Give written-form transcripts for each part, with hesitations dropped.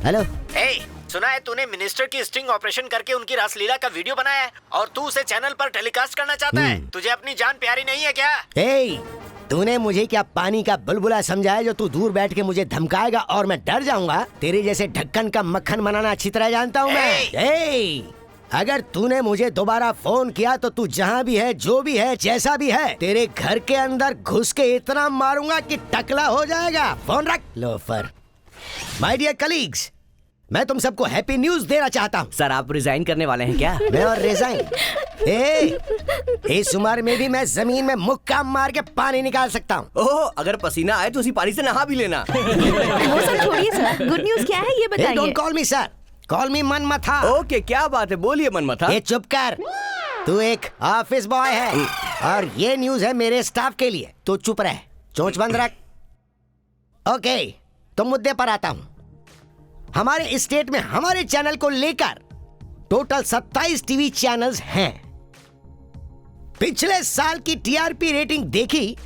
Hello. सुना है तूने मिनिस्टर की स्टिंग ऑपरेशन करके उनकी रासलीला का वीडियो बनाया है और तू उसे चैनल पर टेलीकास्ट करना चाहता है। तुझे अपनी जान प्यारी नहीं है क्या? तूने मुझे क्या पानी का बुलबुला समझा है जो तू दूर बैठ के मुझे धमकाएगा और मैं डर जाऊंगा? तेरे जैसे ढक्कन का मक्खन बनाना अच्छी तरह जानता हूँ मैं। अगर तूने मुझे दोबारा फोन किया तो तू जहाँ भी है, जो भी है, जैसा भी है, तेरे घर के अंदर घुस के इतना मारूंगा कि टकला हो जाएगा। फोन रख लोफर। माय डियर कलीग्स, मैं तुम सबको हैप्पी न्यूज देना चाहता हूँ। सर आप रिजाइन करने वाले हैं क्या? मैं और रिजाइन? इस उम्र में भी मैं जमीन में मुक्का मार के पानी निकाल सकता हूँ। ओह, अगर पसीना आए तो उसी पानी से नहा भी लेना। वो सब छोड़िए सर, गुड न्यूज क्या है ये बताइए। Don't call me sir, call me Manmatha. Okay, क्या बात है, बोलिए मनमथा। ये चुप कर, तू एक ऑफिस बॉय है और ये न्यूज है मेरे स्टाफ के लिए। तू चुप रह, चोंच बंद रख। ओके, तो मुद्दे पर आता हूँ। हमारे स्टेट में हमारे चैनल को लेकर टोटल 27 टीवी चैनल्स हैं। पिछले साल की टीआरपी रेटिंग देखी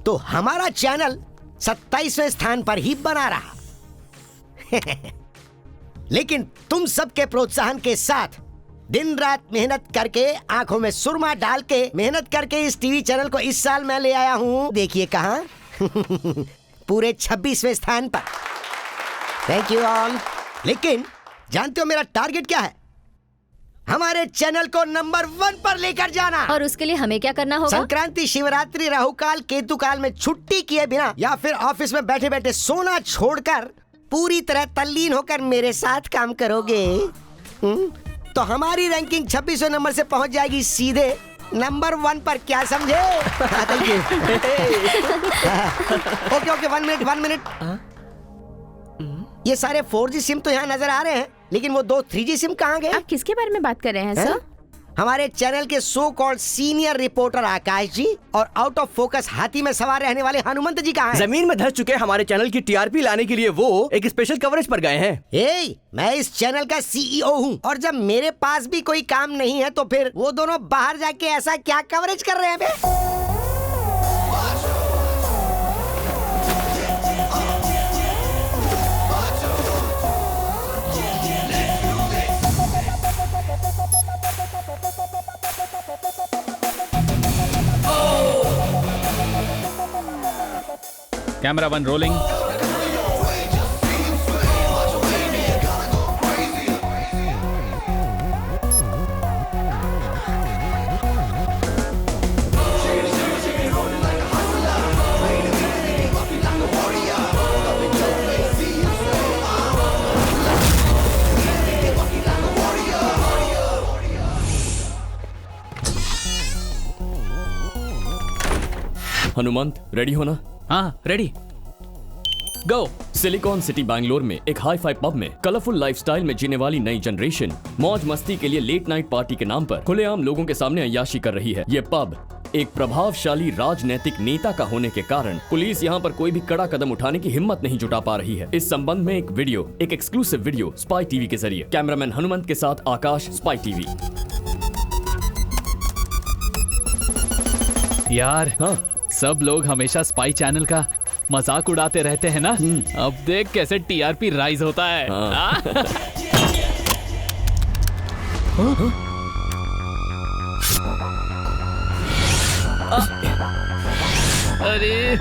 तो हमारा चैनल 27वें स्थान पर ही बना रहा। लेकिन तुम सबके प्रोत्साहन के साथ दिन रात मेहनत करके, आंखों में सुरमा डाल के मेहनत करके इस टीवी चैनल को इस साल मैं ले आया हूं। देखिए कहां, पूरे 26वें स्थान पर। Thank you all. लेकिन जानते हो मेरा टारगेट क्या है? हमारे चैनल को नंबर 1 पर लेकर जाना। और उसके लिए हमें क्या करना होगा? संक्रांति, शिवरात्रि, राहुकाल, केतुकाल में छुट्टी किए बिना या फिर ऑफिस में बैठे बैठे सोना छोड़कर पूरी तरह तल्लीन होकर मेरे साथ काम करोगे तो हमारी रैंकिंग 26वें नंबर से पहुंच जाएगी सीधे नंबर 1 पर। क्या समझे? Okay, 1 minute. ये सारे 4G सिम तो यहाँ नजर आ रहे हैं, लेकिन वो 2 3G सिम कहाँ गए? आप किसके बारे में बात कर रहे हैं सर? हमारे चैनल के सो कॉल्ड सीनियर रिपोर्टर आकाश जी और आउट ऑफ फोकस हाथी में सवार रहने वाले हनुमंत जी कहाँ हैं? जमीन में धस चुके हमारे चैनल की टीआरपी लाने के लिए वो एक स्पेशल कवरेज पर गए हैं। मैं इस चैनल का सीईओ हूँ और जब मेरे पास भी कोई काम नहीं है तो फिर वो दोनों बाहर जाके ऐसा क्या कवरेज कर रहे हैं बे? Camera 1 rolling. हनुमंत, रेडी हो ना? हाँ, ready, go. Silicon city Bangalore में एक हाई फाई पब में कलरफुल लाइफस्टाइल में जीने वाली नई जनरेशन मौज मस्ती के लिए लेट नाइट पार्टी के नाम पर खुलेआम लोगों के सामने अय्याशी कर रही है। ये पब एक प्रभावशाली राजनीतिक नेता का होने के कारण पुलिस यहाँ पर कोई भी कड़ा कदम उठाने की हिम्मत नहीं जुटा पा रही है। इस संबंध में एक एक्सक्लूसिव वीडियो स्पाई टीवी के जरिए। कैमरामैन हनुमंत के साथ आकाश, स्पाई टीवी। यार हाँ, सब लोग हमेशा स्पाई चैनल का मजाक उड़ाते रहते हैं ना। अब देख कैसे टीआरपी राइज होता है। अरे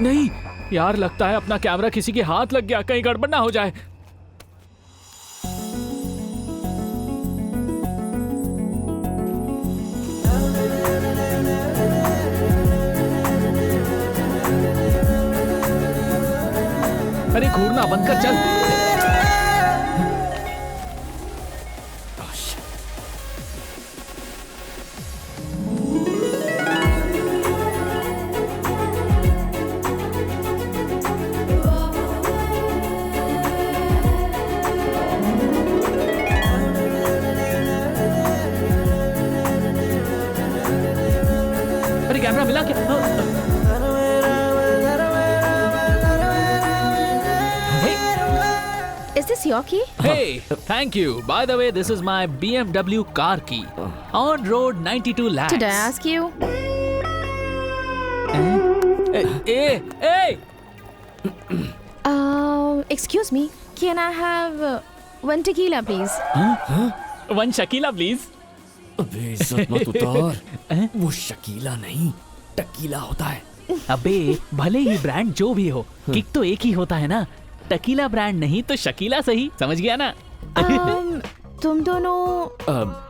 नहीं यार, लगता है अपना कैमरा किसी के हाथ लग गया, कहीं गड़बड़ ना हो जाए। अरे घूरना बंद कर, चल। अरे कैमरा मिला क्या? Is this your key? Hey, thank you. By the way, this is my BMW car key. On road 92 lakhs. Did I ask you? Hey, Excuse me, can I have one tequila, please? One Shakila please. अबे इज्जत मत उतार। वो शकीला नहीं, tequila होता है। अबे भले ही ब्रांड जो भी हो, किक तो एक ही होता है ना। टकीला ब्रांड नहीं तो शकीला सही, समझ गया ना? तुम दोनों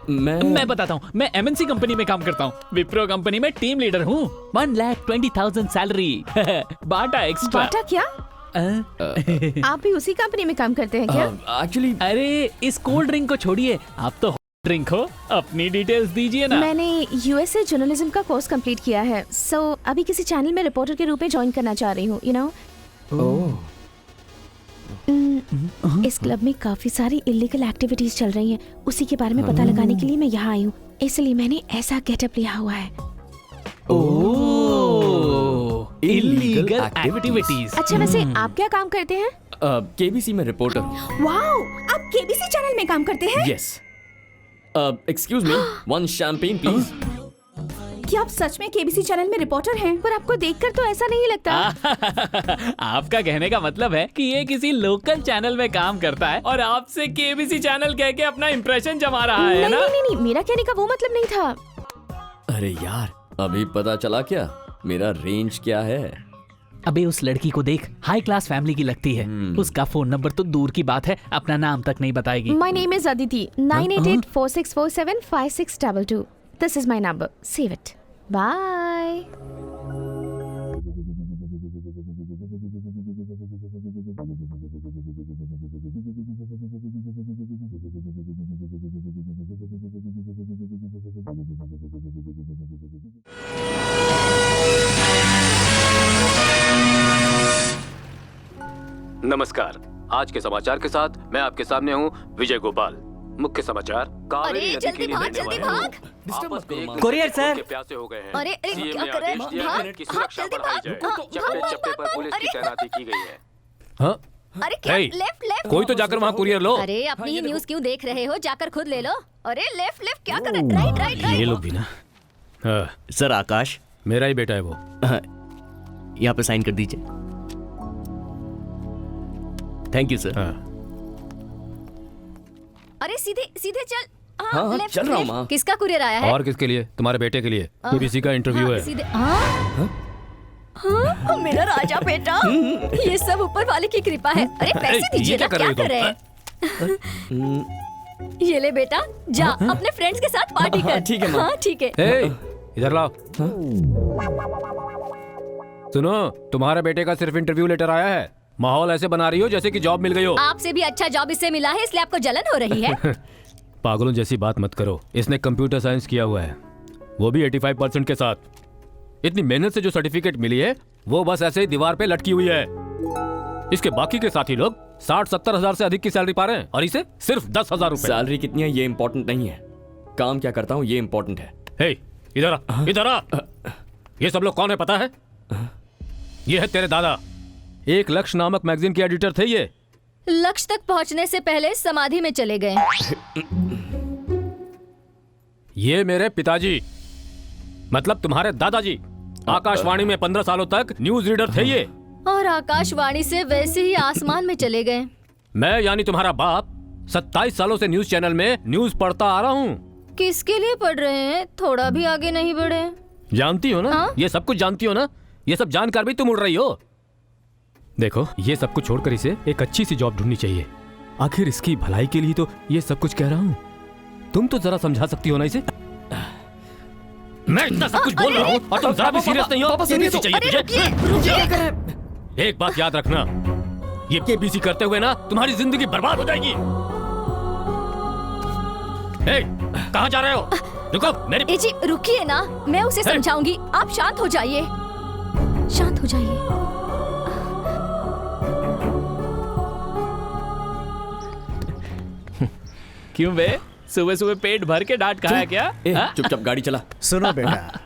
मैं बताता हूँ, मैं एमएनसी कंपनी में काम करता हूँ। विप्रो कंपनी में टीम लीडर हूँ। 1,20,000 सैलरी। बाटा एक्स्ट्रा। बाटा क्या? आप भी उसी कंपनी में काम करते हैं क्या? एक्चुअली अरे इस कोल्ड ड्रिंक को छोड़िए, आप तो ड्रिंक हो। अपनी डिटेल्स दीजिए ना। मैंने यूएसए जर्नलिज्म का कोर्स कंप्लीट किया है, सो अभी किसी चैनल में रिपोर्टर के रूप में ज्वाइन करना चाह रही हूँ, यू नो। इस क्लब में काफी सारी इलीगल एक्टिविटीज चल रही हैं, उसी के बारे में पता लगाने के लिए मैं यहाँ आई हूँ, इसलिए मैंने ऐसा गेटअप लिया हुआ है। Illegal activities. अच्छा वैसे आप क्या काम करते हैं? केबीसी में रिपोर्टर हूँ। वाओ, आप केबीसी चैनल में काम करते हैं? Yes. Excuse me, one champagne please. क्या आप सच में केबीसी चैनल में रिपोर्टर हैं? पर आपको देखकर तो ऐसा नहीं लगता। आपका कहने का मतलब है कि ये किसी लोकल चैनल में काम करता है और आपसे केबीसी चैनल कह के अपना इंप्रेशन जमा रहा है ना? नहीं, मेरा कहने का वो मतलब नहीं था। अरे यार, अभी पता चला क्या मेरा रेंज क्या है? अबे उस लड़की को देख, हाई क्लास फैमिली की लगती है। उसका फोन नंबर तो दूर की बात है, अपना नाम तक नहीं बताएगी। My name is Aditi. 9884647562. This is my number. Save it. Bye. नमस्कार। आज के समाचार के साथ मैं आपके सामने हूं विजय गोपाल। मुख्य समाचार, कावेरी नदी जल्दी के लिए भाग, बहने जल्दी वाले भाग। आपस में एक कोरियर दूसरे सर। के प्यासे हो गए हैं। अरे, सीएम क्या ने कर रहे आदेश हैं? दिया भाग, है कि भाग, सुरक्षा जल्दी बढ़ाई भाग। जाए। भाग, चप्पे भाग, चप्पे पर भाग, पुलिस की अरे। तैनाती की गई है। हाँ? अरे क्या? Hey, left left. कोई तो जाकर वहाँ कुरियर लो। अरे अपनी ही न्यूज़ क्यों देख रहे हो? जाकर खुद ले लो। अरे लेफ्ट लेफ्ट क्या कर रहे? राइट राइट ये राइट। लोग भी ना। हाँ, सर आकाश, मेरा ही बेटा है वो। यहाँ पे साइन कर दीजिए। Thank you sir. हाँ। अरे सीधे सीधे चल। हाँ, लेफ्ट, चल रहा हूँ, लेफ्ट। माँ। किसका कुरियर आया है? और किसके लिए? तुम्हारे बेटे के लिए। केबीसी का इंटरव्यू हाँ, है। सीधे। हाँ, मेरा राजा बेटा। ये सब ऊपर वाले की कृपा है। अरे पैसे ये दीजिए क्या ना, कर क्या रही हो कर रहे हैं? ये ले बेटा, जा अपने फ्रेंड्स के साथ पार्टी कर। ठीक है, माँ। हाँ ठीक है। ए, इधर लाओ। सुनो, तुम्हारे बेटे का सिर्फ इंटरव्यू लेटर आया है। माहौल ऐसे बना रही हो जैसे कि जॉब मिल गई हो। आपसे भी अच्छा जॉब इससे मिला है, इसलिए आपको जलन हो रही है। पागलों जैसी बात मत करो। इसने कंप्यूटर साइंस किया हुआ है, वो भी 85% के साथ। इतनी मेहनत से जो सर्टिफिकेट मिली है वो बस ऐसे ही दीवार पे लटकी हुई है। इसके बाकी के साथी लोग 60-70 हजार से अधिक की सैलरी पा रहे हैं और इसे सिर्फ 10,000 रुपए। सैलरी कितनी है ये इम्पोर्टेंट नहीं है, काम क्या करता हूँ ये इम्पोर्टेंट है। हे, इधर आ, इधर आ। ये सब लोग कौन है पता है? ये है तेरे दादा। एक लक्ष्य नामक मैगजीन के एडिटर थे ये। लक्ष्य तक पहुंचने से पहले समाधि में चले गए। ये मेरे पिताजी, मतलब तुम्हारे दादाजी। आकाशवाणी में 15 सालों तक न्यूज रीडर थे ये। और आकाशवाणी से वैसे ही आसमान में चले गए। मैं यानी तुम्हारा बाप 27 सालों से न्यूज चैनल में न्यूज पढ़ता आ रहा हूँ। किसके लिए पढ़ रहे हैं? थोड़ा भी आगे नहीं बढ़े। जानती हो ना? हाँ? ये सब कुछ जानती हो ना? ये सब जानकर भी तुम उड़ रही हो। देखो, ये सब कुछ छोड़कर इसे एक अच्छी सी जॉब ढूंढनी चाहिए। आखिर इसकी भलाई के लिए तो ये सब कुछ कह रहा हूँ। तुम तो जरा समझा सकती हो ना इसे। मैं इतना सब कुछ बोल रहा हूँ और तुम जरा भी सीरियस नहीं हो। केबीसी चाहिए तुझे? एक बात याद रखना, ये केबीसी करते हुए ना तुम्हारी जिंदगी बर्बाद हो जाएगी। कहाँ जा रहे हो? रुको, मेरी। ए जी रुकिए ना, मैं उसे समझाऊंगी। आप शांत हो जाइए, शांत हो जाइए। क्यों बे, सुबह सुबह पेट भर के डांट खाया क्या? हाँ? चुपचाप गाड़ी चला। सुनो बेटा,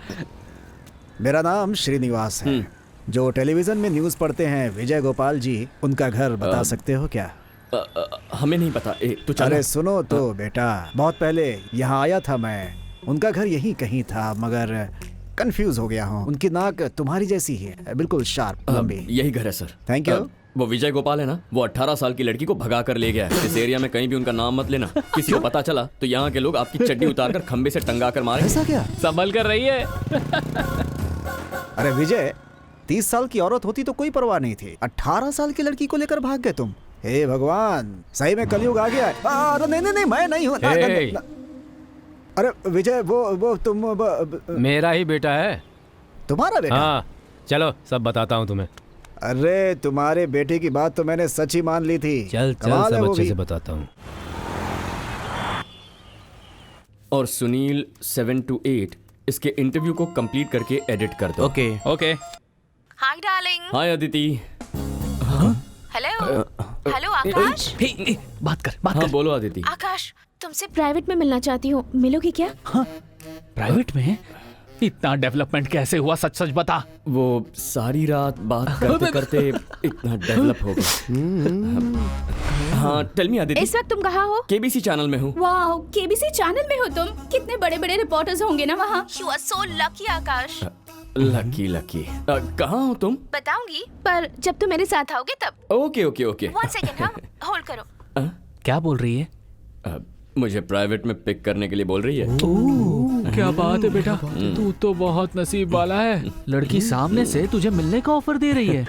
मेरा नाम श्रीनिवास है। जो टेलीविजन में न्यूज़ पढ़ते हैं विजय गोपाल जी, उनका घर बता सकते हो क्या? हमें नहीं पता। तू चल। अरे सुनो तो बेटा, बहुत पहले यहाँ आया था मैं। उनका घर यहीं कहीं था, मगर कंफ्यूज हो गया हूँ। उनकी नाक तुम्हारी जैसी ही है, बिल्कुल शार्प लंबी। यही घर है सर। Thank you. वो विजय गोपाल है ना, वो 18 साल की लड़की को भगा कर ले गया है। इस एरिया में कहीं भी उनका नाम मत लेना, किसी को पता चला तो यहाँ के लोग आपकी चड्डी उतारकर खंबे से टंगा कर मारेंगे। ऐसा क्या? संभल कर रही है। अरे विजय, 30 साल की औरत होती तो कोई परवाह नहीं थी, 18 साल की लड़की को लेकर भाग गए तुम। हे भगवान, सही में कलयुग आ गया है। नहीं, मैं नहीं हूँ। अरे विजय, वो तुम मेरा ही बेटा है। तुम्हारा बेटा? हाँ, चलो सब बताता हूँ तुम्हें। अरे तुम्हारे बेटे की बात तो मैंने सच ही मान ली थी। चल कमाल है सब वो अच्छे भी। से बताता हूँ। और सुनील 7 to 8 इसके इंटरव्यू को कंप्लीट करके एडिट कर दो। Okay. Okay. Hi darling. Hi Aditi. Hello hello Akash. बात हाँ कर। बोलो अदिति। आकाश, तुमसे प्राइवेट में मिलना चाहती हूँ, मिलोगे क्या? प्राइवेट में? इतना डेवलपमेंट कैसे हुआ, सच सच बता। वो सारी रात बात करते करते इतना डेवलप हो गया। हाँ टेल मी अदिति। इस वक्त तुम कहाँ हो? केबीसी चैनल में हूँ। वाह, केबीसी चैनल में हो तुम? कितने बड़े बड़े रिपोर्टर्स होंगे ना वहाँ। You are so lucky Akash. Lucky कहाँ हो तुम? बताऊंगी, पर जब तुम मेरे साथ आओगे तब। Okay okay okay. 1 सेकंड, हाँ होल्ड करो। क्या बोल रही है? मुझे प्राइवेट में पिक करने के लिए बोल रही है। क्या बात है बेटा, तू तो बहुत नसीब वाला है। लड़की सामने से तुझे मिलने का ऑफर दे रही है।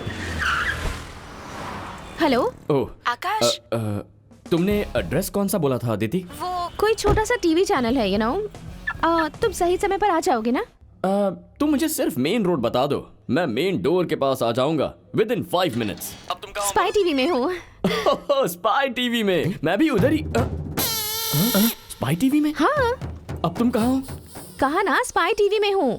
हेलो ओह आकाश। तुमने एड्रेस कौन सा बोला था अदिति? वो कोई छोटा सा टीवी चैनल है, यू नो। तुम सही समय पर आ जाओगे ना? तुम मुझे सिर्फ मेन रोड बता दो, मैं मेन डोर के पास आ जाऊंगा विद इन 5 मिनट्स। अब तुम कहाँ? स्पाई टीवी में हूँ। स्पाई टीवी में? मैं भी उधर ही। स्पाई टीवी में? हाँ। अब तुम कहाँ हो? कहा ना, स्पाई टीवी में हूँ।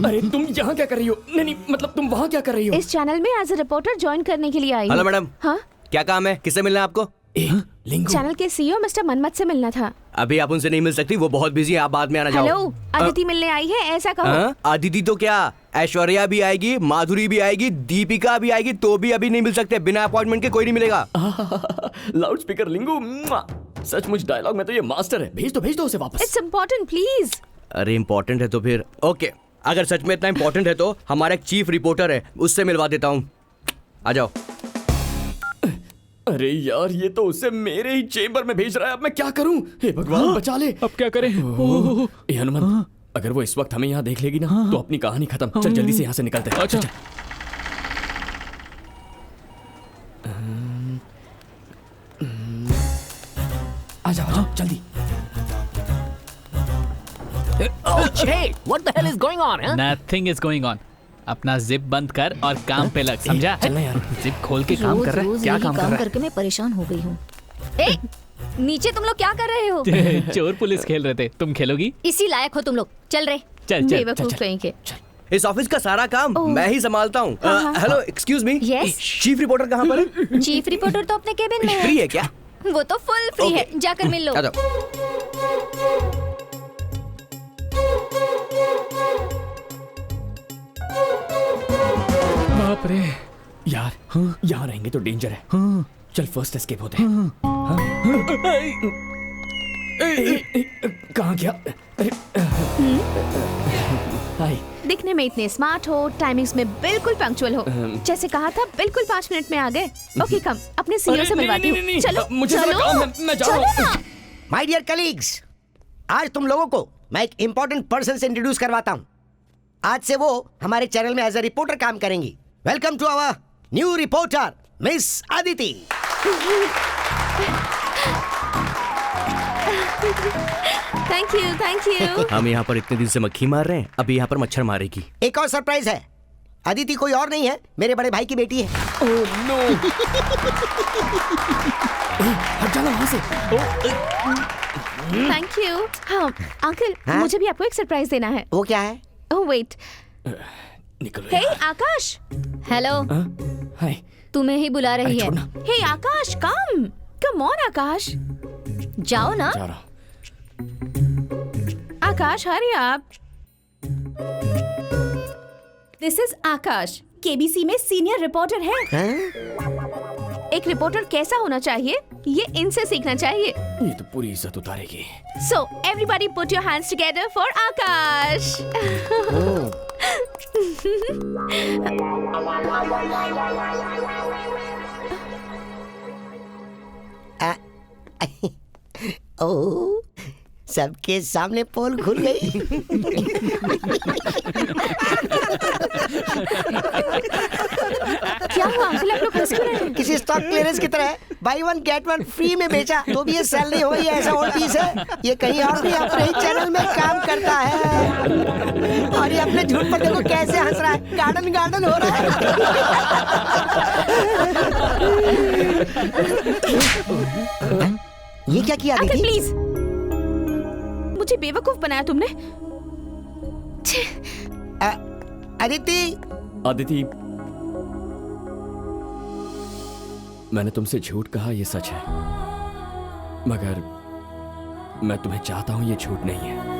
अरे तुम यहाँ क्या कर रही हो? नहीं मतलब तुम वहाँ क्या कर रही हो? इस चैनल में एज ए रिपोर्टर ज्वाइन करने के लिए आई हूँ। Hello madam. हाँ, क्या काम है? किससे मिलना है आपको? लिंगू। चैनल के सीईओ मिस्टर मनमत से मिलना था। अभी आप उनसे नहीं मिल सकती, वो बहुत बिजी है, आप बाद में आना। जाओ। हेलो, अदिति मिलने आई है, ऐसा कहो। हाँ? अदिति तो क्या, ऐश्वर्या भी आएगी, माधुरी भी आएगी, दीपिका भी आएगी, तो भी अभी नहीं मिल सकते। बिना अपॉइंटमेंट के कोई नहीं मिलेगा। लाउड स्पीकर लिंगू। सचमुच डायलॉग में तो ये मास्टर है। भेज दो उसे वापस। It's important please. अरे इम्पोर्टेंट है तो फिर ओके, अगर सच में इतना इम्पोर्टेंट है तो हमारा एक चीफ रिपोर्टर है, उससे मिलवा देता हूँ। आ जाओ। अरे यार, ये तो उसे मेरे ही चेंबर में भेज रहा है। अब मैं क्या करूं? हे भगवान, बचा ले। अब क्या करें? ए हनुमान, अगर वो इस वक्त हमें यहाँ देख लेगी ना तो अपनी कहानी खत्म। चल जल्दी से यहाँ से निकलते हैं। अच्छा। आ जाओ जल्दी। What the hell is going on? Nothing is going on. अपना जिप बंद कर और काम पे लग, समझा? चलना यार। जिप खोल के काम कर रहा है। क्या काम कर रहा करके मैं परेशान हो गई हूँ। नीचे तुम लोग क्या कर रहे हो? है? चोर पुलिस खेल रहे थे, तुम खेलोगी? इसी लायक हो तुम लोग। चल रहे। चल बेवकूफ कहीं के। इस ऑफिस का सारा काम मैं ही संभालता हूँ। Hello excuse me, Yes? Chief reporter कहाँ पर है? चीफ रिपोर्टर तो अपने केबिन में फ्री है। है क्या? वो तो फुल फ्री है, जाकर मिल लो। आ जाओ। बाप रे। यार यहाँ रहेंगे तो डेंजर है। चल फर्स्ट एस्केप होते हैं। कहाँ गया? हाय। दिखने में इतने स्मार्ट हो, टाइमिंग्स में बिल्कुल पंक्चुअल हो। जैसे कहा था, बिल्कुल 5 मिनट में आ गए। ओके कम, अपने सीईओ से मिलवाती हूँ। चलो मुझे जरा काम है, मैं जा रहा हूँ। माय डियर कलीग्स, आज तुम लोगों को मैं एक इंपॉर्टेंट पर्सन से इंट्रोड्यूस करवाता हूँ। आज से वो हमारे चैनल में एज ए रिपोर्टर काम करेंगी। Welcome to our new reporter miss Aditi. Thank you. हम यहाँ पर इतने दिन से मक्खी मार रहे हैं, अभी यहाँ पर मच्छर मारेगी। एक और सरप्राइज है, अदिति कोई और नहीं है, मेरे बड़े भाई की बेटी है। Oh no. हट जाना वहाँ से। Thank you. हाँ अंकल, हाँ? मुझे भी आपको एक सरप्राइज देना है। वो क्या है? Oh wait. निकलो हे यार। आकाश। Hello, hi. तुम्हें ही बुला रही है। छोड़ना। Hey Akash, come on Akash. जाओ ना। जा रहा हूँ। आकाश हरी आप। दिस इज आकाश, केबीसी में सीनियर रिपोर्टर है। एक रिपोर्टर कैसा होना चाहिए ये इनसे सीखना चाहिए। ये तो पूरी इज्जत उतारेगी। So everybody put your hands together for Akash. ओह, सबके सामने पोल खुल गई। क्या हुआ अंकल, आप लोग हंस क्यों रहे हैं? किसी स्टॉक क्लियरेंस की तरह बाई 1 गेट 1 फ्री में बेचा, तो भी ये सेल नहीं हो, ये ऐसा और पीस है। ये कहीं और नहीं, अपने ही चैनल में काम करता है। और ये अपने झूठ पर देखो कैसे हंस रहा है, गार्डन गार्डन हो रहा है। ये क्या किया अंकल दीदी? प्लीज, मुझे बेवकूफ बनाया तुमने। अदिति, अदिति, मैंने तुमसे झूठ कहा, ये सच है, मगर मैं तुम्हें चाहता हूं, ये झूठ नहीं है।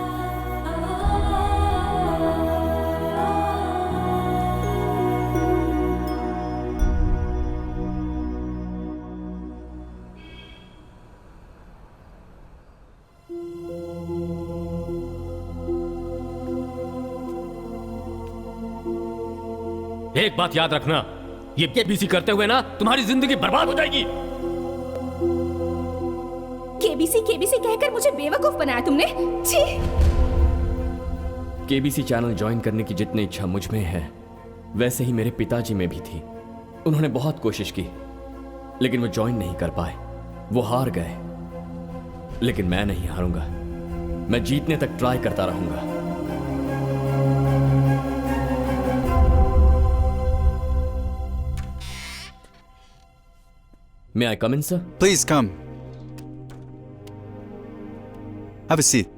एक बात याद रखना, ये केबीसी करते हुए ना तुम्हारी जिंदगी बर्बाद हो जाएगी। केबीसी केबीसी कहकर मुझे बेवकूफ बनाया तुमने। छी! केबीसी चैनल ज्वाइन करने की जितनी इच्छा मुझ में है, वैसे ही मेरे पिताजी में भी थी। उन्होंने बहुत कोशिश की, लेकिन वो ज्वाइन नहीं कर पाए, वो हार गए। लेकिन मैं नहीं हारूंगा, मैं जीतने तक ट्राई करता रहूंगा। May I come in, sir? Please come. Have a seat.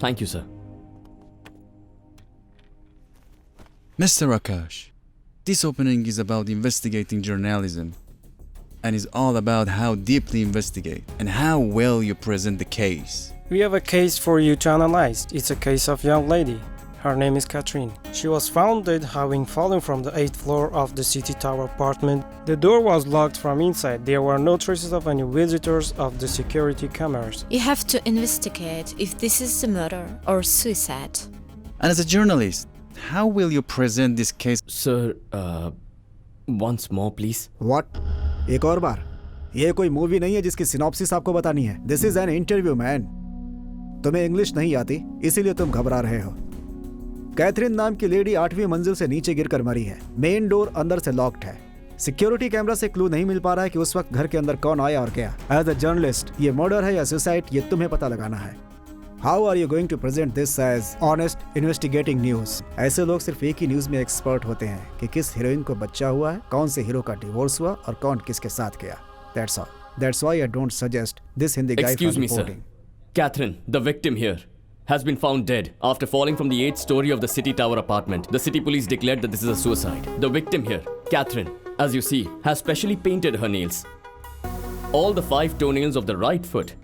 Thank you, sir. Mr. Akash, this opening is about investigating journalism and is all about how deeply investigate and how well you present the case. We have a case for you to analyze. It's a case of young lady. Her name is Catherine. She was found dead having fallen from the 8th floor of the City Tower apartment. The door was locked from inside. There were no traces of any visitors of the security cameras. You have to investigate if this is a murder or suicide. And as a journalist, how will you present this case? Sir, once more, please. What? एक और बार? ये कोई movie नहीं है जिसकी synopsis आपको बतानी है। This is an interview, man. तुम्हें इंग्लिश नहीं आती, इसीलिए तुम घबरा रहे हो। कैथरीन नाम की लेडी 8वीं मंजिल से नीचे गिरकर मरी है। मेन डोर अंदर से लॉक्ड है। सिक्योरिटी कैमरा से क्लू नहीं मिल पा रहा है कि उस वक्त घर के अंदर कौन आया और गया। एज अ जर्नलिस्ट, ये मर्डर है या सुसाइड, ये तुम्हें पता लगाना है। How are you going to present this as honest investigating news? ऐसे लोग सिर्फ एक ही न्यूज में एक्सपर्ट होते हैं कि किस हीरोइन को बच्चा हुआ है, कौन से हीरो का डिवोर्स हुआ और कौन किसके साथ गया। That's all. That's why I don't suggest this Hindi guy Excuse for me, reporting. sir. Catherine, the victim here, has been found dead after falling from the 8th story of the City Tower apartment. The city police declared that this is a suicide. The victim here, Catherine, as you see, has specially painted her nails. All the 5 toenails of the right foot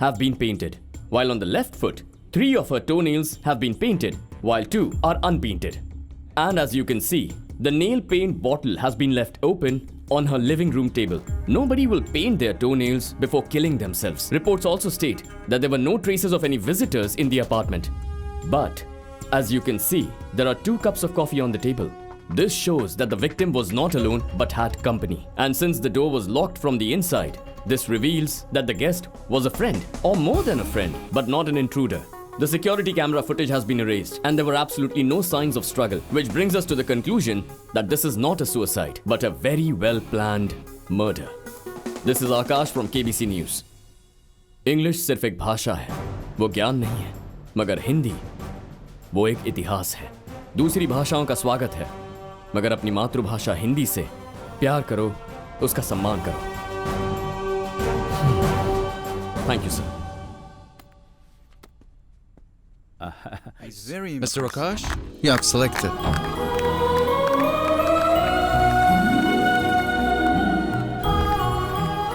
have been painted, while on the left foot, 3 of her toenails have been painted, while 2 are unpainted. And as you can see, the nail paint bottle has been left open on her living room table. Nobody will paint their toenails before killing themselves. Reports also state that there were no traces of any visitors in the apartment. But, as you can see, there are 2 cups of coffee on the table. This shows that the victim was not alone but had company. And since the door was locked from the inside, this reveals that the guest was a friend, or more than a friend, but not an intruder. The security camera footage has been erased and there were absolutely no signs of struggle, which brings us to the conclusion that this is not a suicide, but a very well planned murder. This is Akash from KBC News. English सिर्फ एक भाषा है, वो ज्ञान नहीं है, मगर हिंदी वो एक इतिहास है। दूसरी भाषाओं का स्वागत है, मगर अपनी मातृभाषा हिंदी से प्यार करो, उसका सम्मान करो। Thank you, sir. Mr. Akash, you have selected.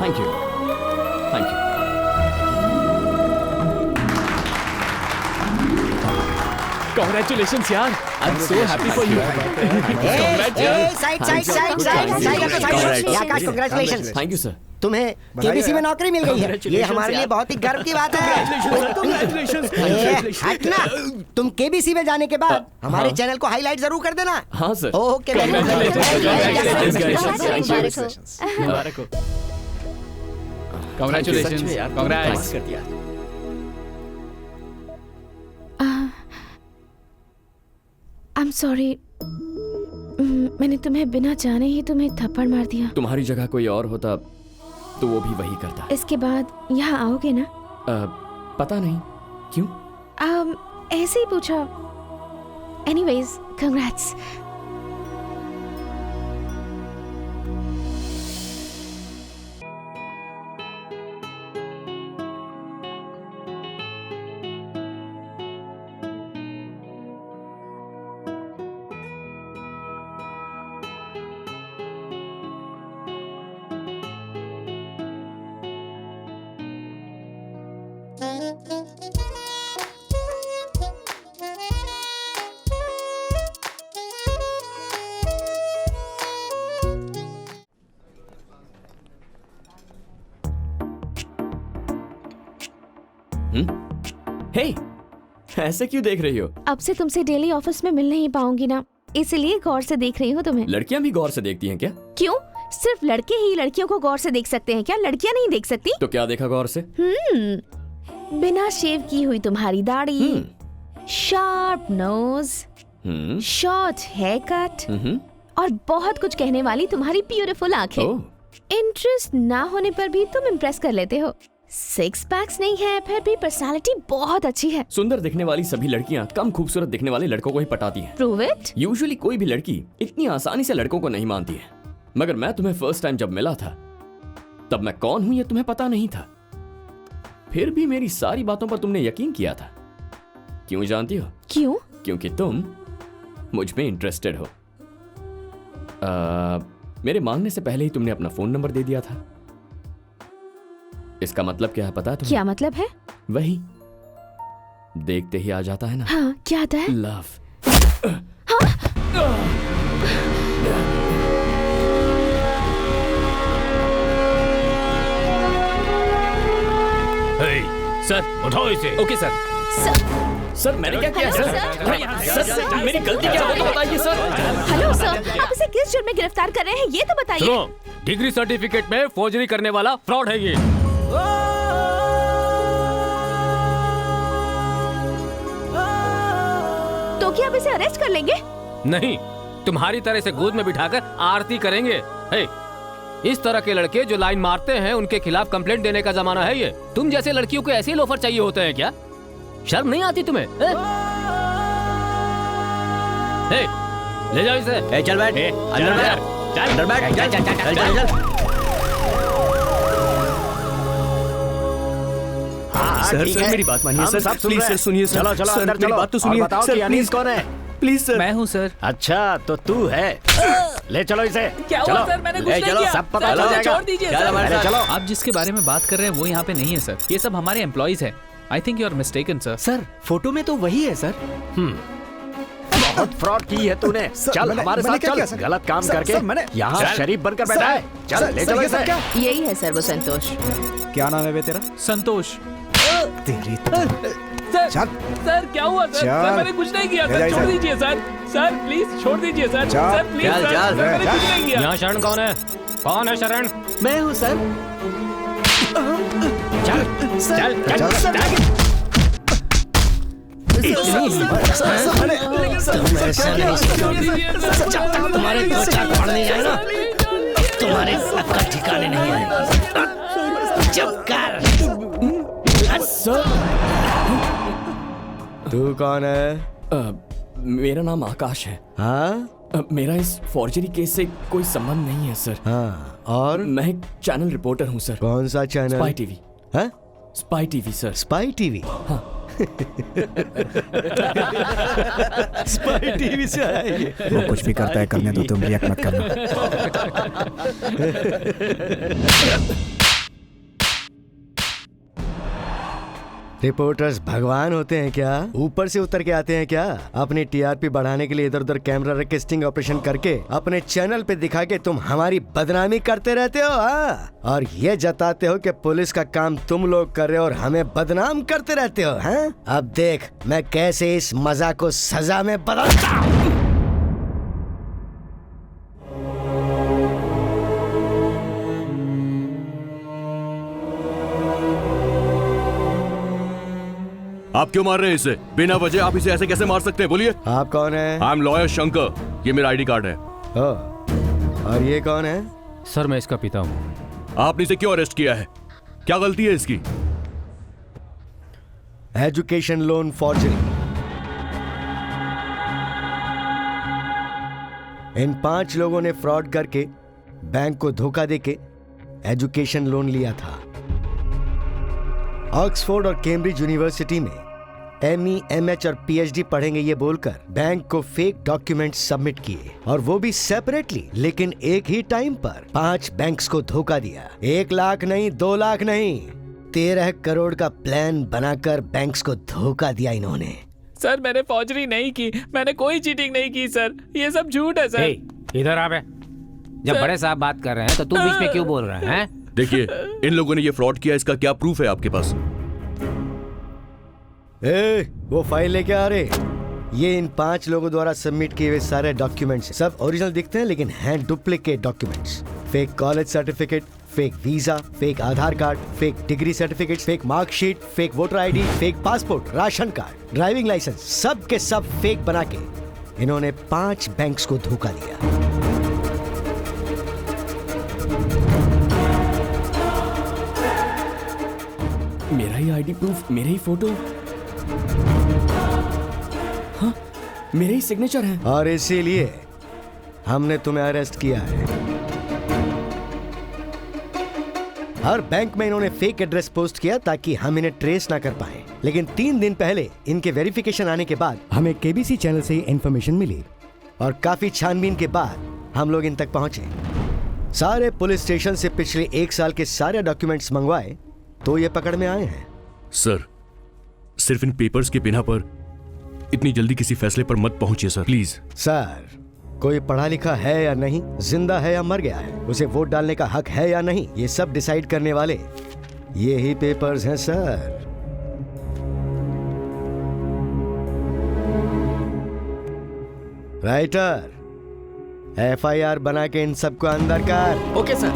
Thank you. Thank you. Congratulations यार, I'm so happy for you. Side Akash, congratulations. Thank you sir. तुम्हें केबीसी में नौकरी मिल गई है, ये हमारे लिए बहुत ही गर्व की बात है। हटना, तुम केबीसी में जाने के बाद हमारे चैनल को हाईलाइट जरूर कर देना। हाँ sir. Okay, Congratulations. Congrats. I'm sorry. मैंने तुम्हें बिना जाने ही तुम्हें थप्पड़ मार दिया। तुम्हारी जगह कोई और होता तो वो भी वही करता। इसके बाद यहाँ आओगे ना? पता नहीं क्यों। ऐसे ही पूछा। Anyways, congrats. हे, ऐसे क्यों देख रही हो? अब से तुमसे डेली ऑफिस में मिल नहीं पाऊंगी ना, इसलिए गौर से देख रही हूँ तुम्हें। लड़कियां भी गौर से देखती हैं क्या? क्यों? सिर्फ लड़के ही लड़कियों को गौर से देख सकते हैं क्या? लड़कियां नहीं देख सकती? तो क्या देखा गौर से? बिना शेव की हुई तुम्हारी दाढ़ी, sharp nose, short hair cut और बहुत कुछ कहने वाली तुम्हारी ब्यूटीफुल आंखें। इंटरेस्ट ना होने पर भी तुम इम्प्रेस कर लेते हो। 6 पैक्स नहीं है, फिर भी पर्सनालिटी बहुत अच्छी है। सुंदर दिखने वाली सभी लड़कियां कम खूबसूरत दिखने वाले लड़कों को ही पटाती हैं। Prove it? यूजुअली कोई भी लड़की इतनी आसानी से लड़कों को नहीं मानती है, मगर मैं तुम्हें फर्स्ट टाइम जब मिला था तब मैं कौन हूं ये तुम्हें पता नहीं था। फिर भी मेरी सारी बातों पर तुमने यकीन किया था। क्यों जानती हो? क्यों? क्योंकि तुम मुझ में इंटरेस्टेड हो। मेरे मांगने से पहले ही तुमने अपना फोन नंबर दे दिया था। इसका मतलब क्या है पता है तुम्हें? क्या मतलब है? वही देखते ही आ जाता है ना। हाँ, क्या आता है? लव। सर उठाओ इसे। Okay sir. सर मैंने क्या किया सर? सर मेरी गलती क्या है तो बताइए सर। हेलो सर, आप इसे किस जुर्म में गिरफ्तार कर रहे हैं ये तो बताइए। सुनो, डिग्री सर्टिफिकेट में फोर्जरी करने वाला फ्रॉड है ये। तो क्या आप इसे अरेस्ट कर लेंगे? नहीं, तुम्हारी तरह से गोद में बिठाकर आरती करेंगे। हे, इस तरह के लड़के जो लाइन मारते हैं उनके खिलाफ कंप्लेंट देने का जमाना है ये। तुम जैसे लड़कियों को ऐसे ही लोफर चाहिए होते हैं क्या? शर्म नहीं आती तुम्हें? हे, ले जाओ इसे। चल बैठ, अंदर बैठ, चल अंदर बैठ, चल चल चल चल चल। सर मेरी बात मानिए सर, प्लीज सर सुनिए सर। चलो चलो अंदर चलो, मेरी बात तो सुनिए सर। प्लीज कौन है? Please sir. मैं हूँ सर। अच्छा तो तू है, ले चलो इसे। क्या हुआ सर? मैंने कुछ नहीं किया। सब पता चल जाएगा। छोड़ दीजिए सर। चलो। आप जिसके बारे में बात कर रहे हैं वो यहाँ पे नहीं है सर, ये सब हमारे एम्प्लॉइज हैं। I think you are mistaken sir. Sir photo में तो वही है सर। बहुत फ्रॉड की है तूने। चल हमारे साथ चल। गलत काम करके यहाँ शरीफ बनकर बैठा है। चल ले चलो इसे। यही है सर वो संतोष। क्या नाम है बे तेरा? संतोष। तेरी सर सर क्या हुआ सर? सर मैंने कुछ नहीं किया सर, छोड़ दीजिए सर। सर प्लीज छोड़ दीजिए सर। सर प्लीज सर, मैंने कुछ नहीं किया। यहाँ शरण कौन है? कौन है शरण? मैं हूँ सर। चल चल चल तुम्हारे पड़ने जाए ना, तुम्हारे का ठिकाने नहीं आएगा। चुप कर। तू कौन है? मेरा नाम आकाश है। हाँ? मेरा इस फॉर्जरी केस से कोई संबंध नहीं है सर। हाँ, और? मैं एक चैनल रिपोर्टर हूँ सर। कौन सा चैनल? Spy TV. हाँ? Spy TV sir. Spy TV? हाँ। स्पाई टीवी से आया ये। वो कुछ भी करता है करने दो, तुम रिएक्ट मत करना। रिपोर्टर्स भगवान होते हैं क्या? ऊपर से उतर के आते हैं क्या? अपनी टीआरपी बढ़ाने के लिए इधर उधर कैमरा रख के स्टिंग ऑपरेशन करके अपने चैनल पे दिखा के तुम हमारी बदनामी करते रहते हो, हाँ? और ये जताते हो कि पुलिस का काम तुम लोग कर रहे हो और हमें बदनाम करते रहते हो, हाँ? अब देख मैं कैसे इस मजाक को सजा में बदलता हूँ। आप क्यों मार रहे हैं इसे? बिना वजह आप इसे ऐसे कैसे मार सकते हैं? बोलिए। आप कौन है? आई एम लॉयर शंकर, ये मेरा आईडी कार्ड है। और ये कौन है? सर मैं इसका पिता हूँ। आपने इसे क्यों अरेस्ट किया है? क्या गलती है इसकी? Education loan forgery. इन 5 लोगों ने फ्रॉड करके बैंक को धोखा देके एजुकेशन लोन लिया था। ऑक्सफोर्ड और कैम्ब्रिज यूनिवर्सिटी में ME, MH और PhD पढ़ेंगे ये बोलकर बैंक को फेक डॉक्यूमेंट सबमिट किए, और वो भी सेपरेटली, लेकिन एक ही टाइम पर 5 बैंक्स को धोखा दिया। 1 लाख नहीं, 2 लाख नहीं, 13 करोड़ का प्लान बनाकर बैंक्स को धोखा दिया इन्होंने। सर मैंने फौजरी नहीं की, मैंने कोई चीटिंग नहीं की सर, ये सब झूठ है सर। इधर आ बे। जब बड़े साहब बात कर रहे हैं तो तू बीच में क्यों बोल रहा है? देखिए इन लोगों ने ये फ्रॉड किया, इसका क्या प्रूफ है आपके पास? वो फाइल लेके आ रहे। ये इन 5 लोगों द्वारा सबमिट किए हुए सारे डॉक्यूमेंट्स सब ओरिजिनल दिखते हैं, लेकिन हैं duplicate documents. Fake college certificate, fake visa, fake Aadhaar card, fake degree certificate, fake marksheet, fake voter ID, fake passport, ration card, driving licence, सब के सब फेक बना के इन्होंने 5 बैंक्स को धोखा दिया। मेरा ही आईडी प्रूफ, मेरे ही फोटो, हाँ मेरे ही सिग्नेचर है। और इसीलिए हमने तुम्हें अरेस्ट किया है। हर बैंक में इन्होंने फेक एड्रेस पोस्ट किया ताकि हम इन्हें ट्रेस ना कर पाए, लेकिन 3 दिन पहले इनके वेरिफिकेशन आने के बाद हमें केबीसी चैनल से इंफॉर्मेशन मिली, और काफी छानबीन के बाद हम लोग इन तक पहुंचे। सारे पुलिस स्टेशन से पिछले 1 साल के सारे डॉक्यूमेंट्स मंगवाए तो ये पकड़ में आए हैं। सर सिर्फ इन पेपर्स के बिना पर इतनी जल्दी किसी फैसले पर मत पहुंचिए सर, प्लीज। सर कोई पढ़ा लिखा है या नहीं, जिंदा है या मर गया है, उसे वोट डालने का हक है या नहीं, ये सब डिसाइड करने वाले ये ही पेपर्स हैं सर। राइटर FIR बना के इन सबको अंदर कर। Okay sir.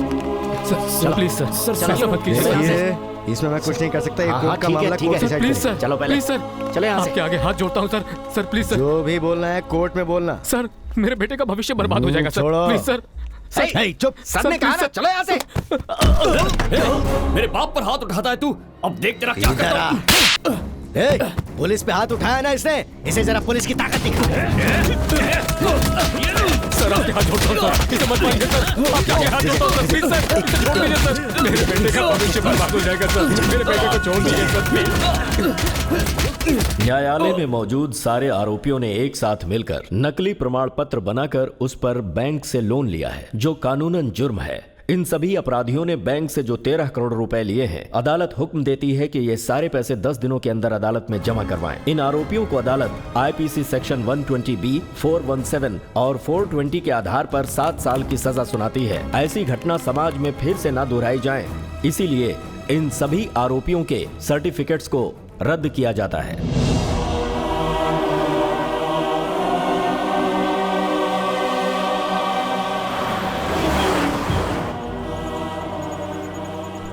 Sir please sir, sir मत कीजिए। इसमें मैं कुछ नहीं कर सकता, ये कोर्ट का मामला कोर्ट डिसाइड प्लीज सर, चलो पहले प्लीज सर, चले यहाँ से। आपके आगे हाथ जोड़ता हूँ सर, सर प्लीज सर। जो भी बोलना है कोर्ट में बोलना। सर मेरे बेटे का भविष्य बर्बाद हो जाएगा सर, प्लीज सर। चुप, सर ने कहा ना, चलो यहाँ से। मेरे बाप पर हाथ उठाता है तू, अब देख तेरा क्या करता हूं। पुलिस पे हाथ उठाया ना इसने, इसे जरा पुलिस की ताकत दिखा। सर आपके हाथ जोड़ता हूं सर, इसे मत मारिए सर, आपके आगे हाथ जोड़ता हूं सर, प्लीज सर, इसे छोड़ दीजिए सर, मेरे बेटे का भविष्य बर्बाद हो जाएगा सर, मेरे बेटे को छोड़ दीजिए सर प्लीज। न्यायालय में मौजूद सारे आरोपियों ने एक साथ मिलकर नकली प्रमाण पत्र बनाकर उस पर बैंक से लोन लिया है, जो कानूनन जुर्म है। इन सभी अपराधियों ने बैंक से जो 13 करोड़ रुपए लिए हैं, अदालत हुक्म देती है कि ये सारे पैसे 10 दिनों के अंदर अदालत में जमा करवाएं। इन आरोपियों को अदालत IPC सेक्शन 120B, 417 और 420 के आधार पर 7 साल की सजा सुनाती है। ऐसी घटना समाज में फिर से न दोहराई जाए, इसीलिए इन सभी आरोपियों के सर्टिफिकेट्स को रद्द किया जाता है।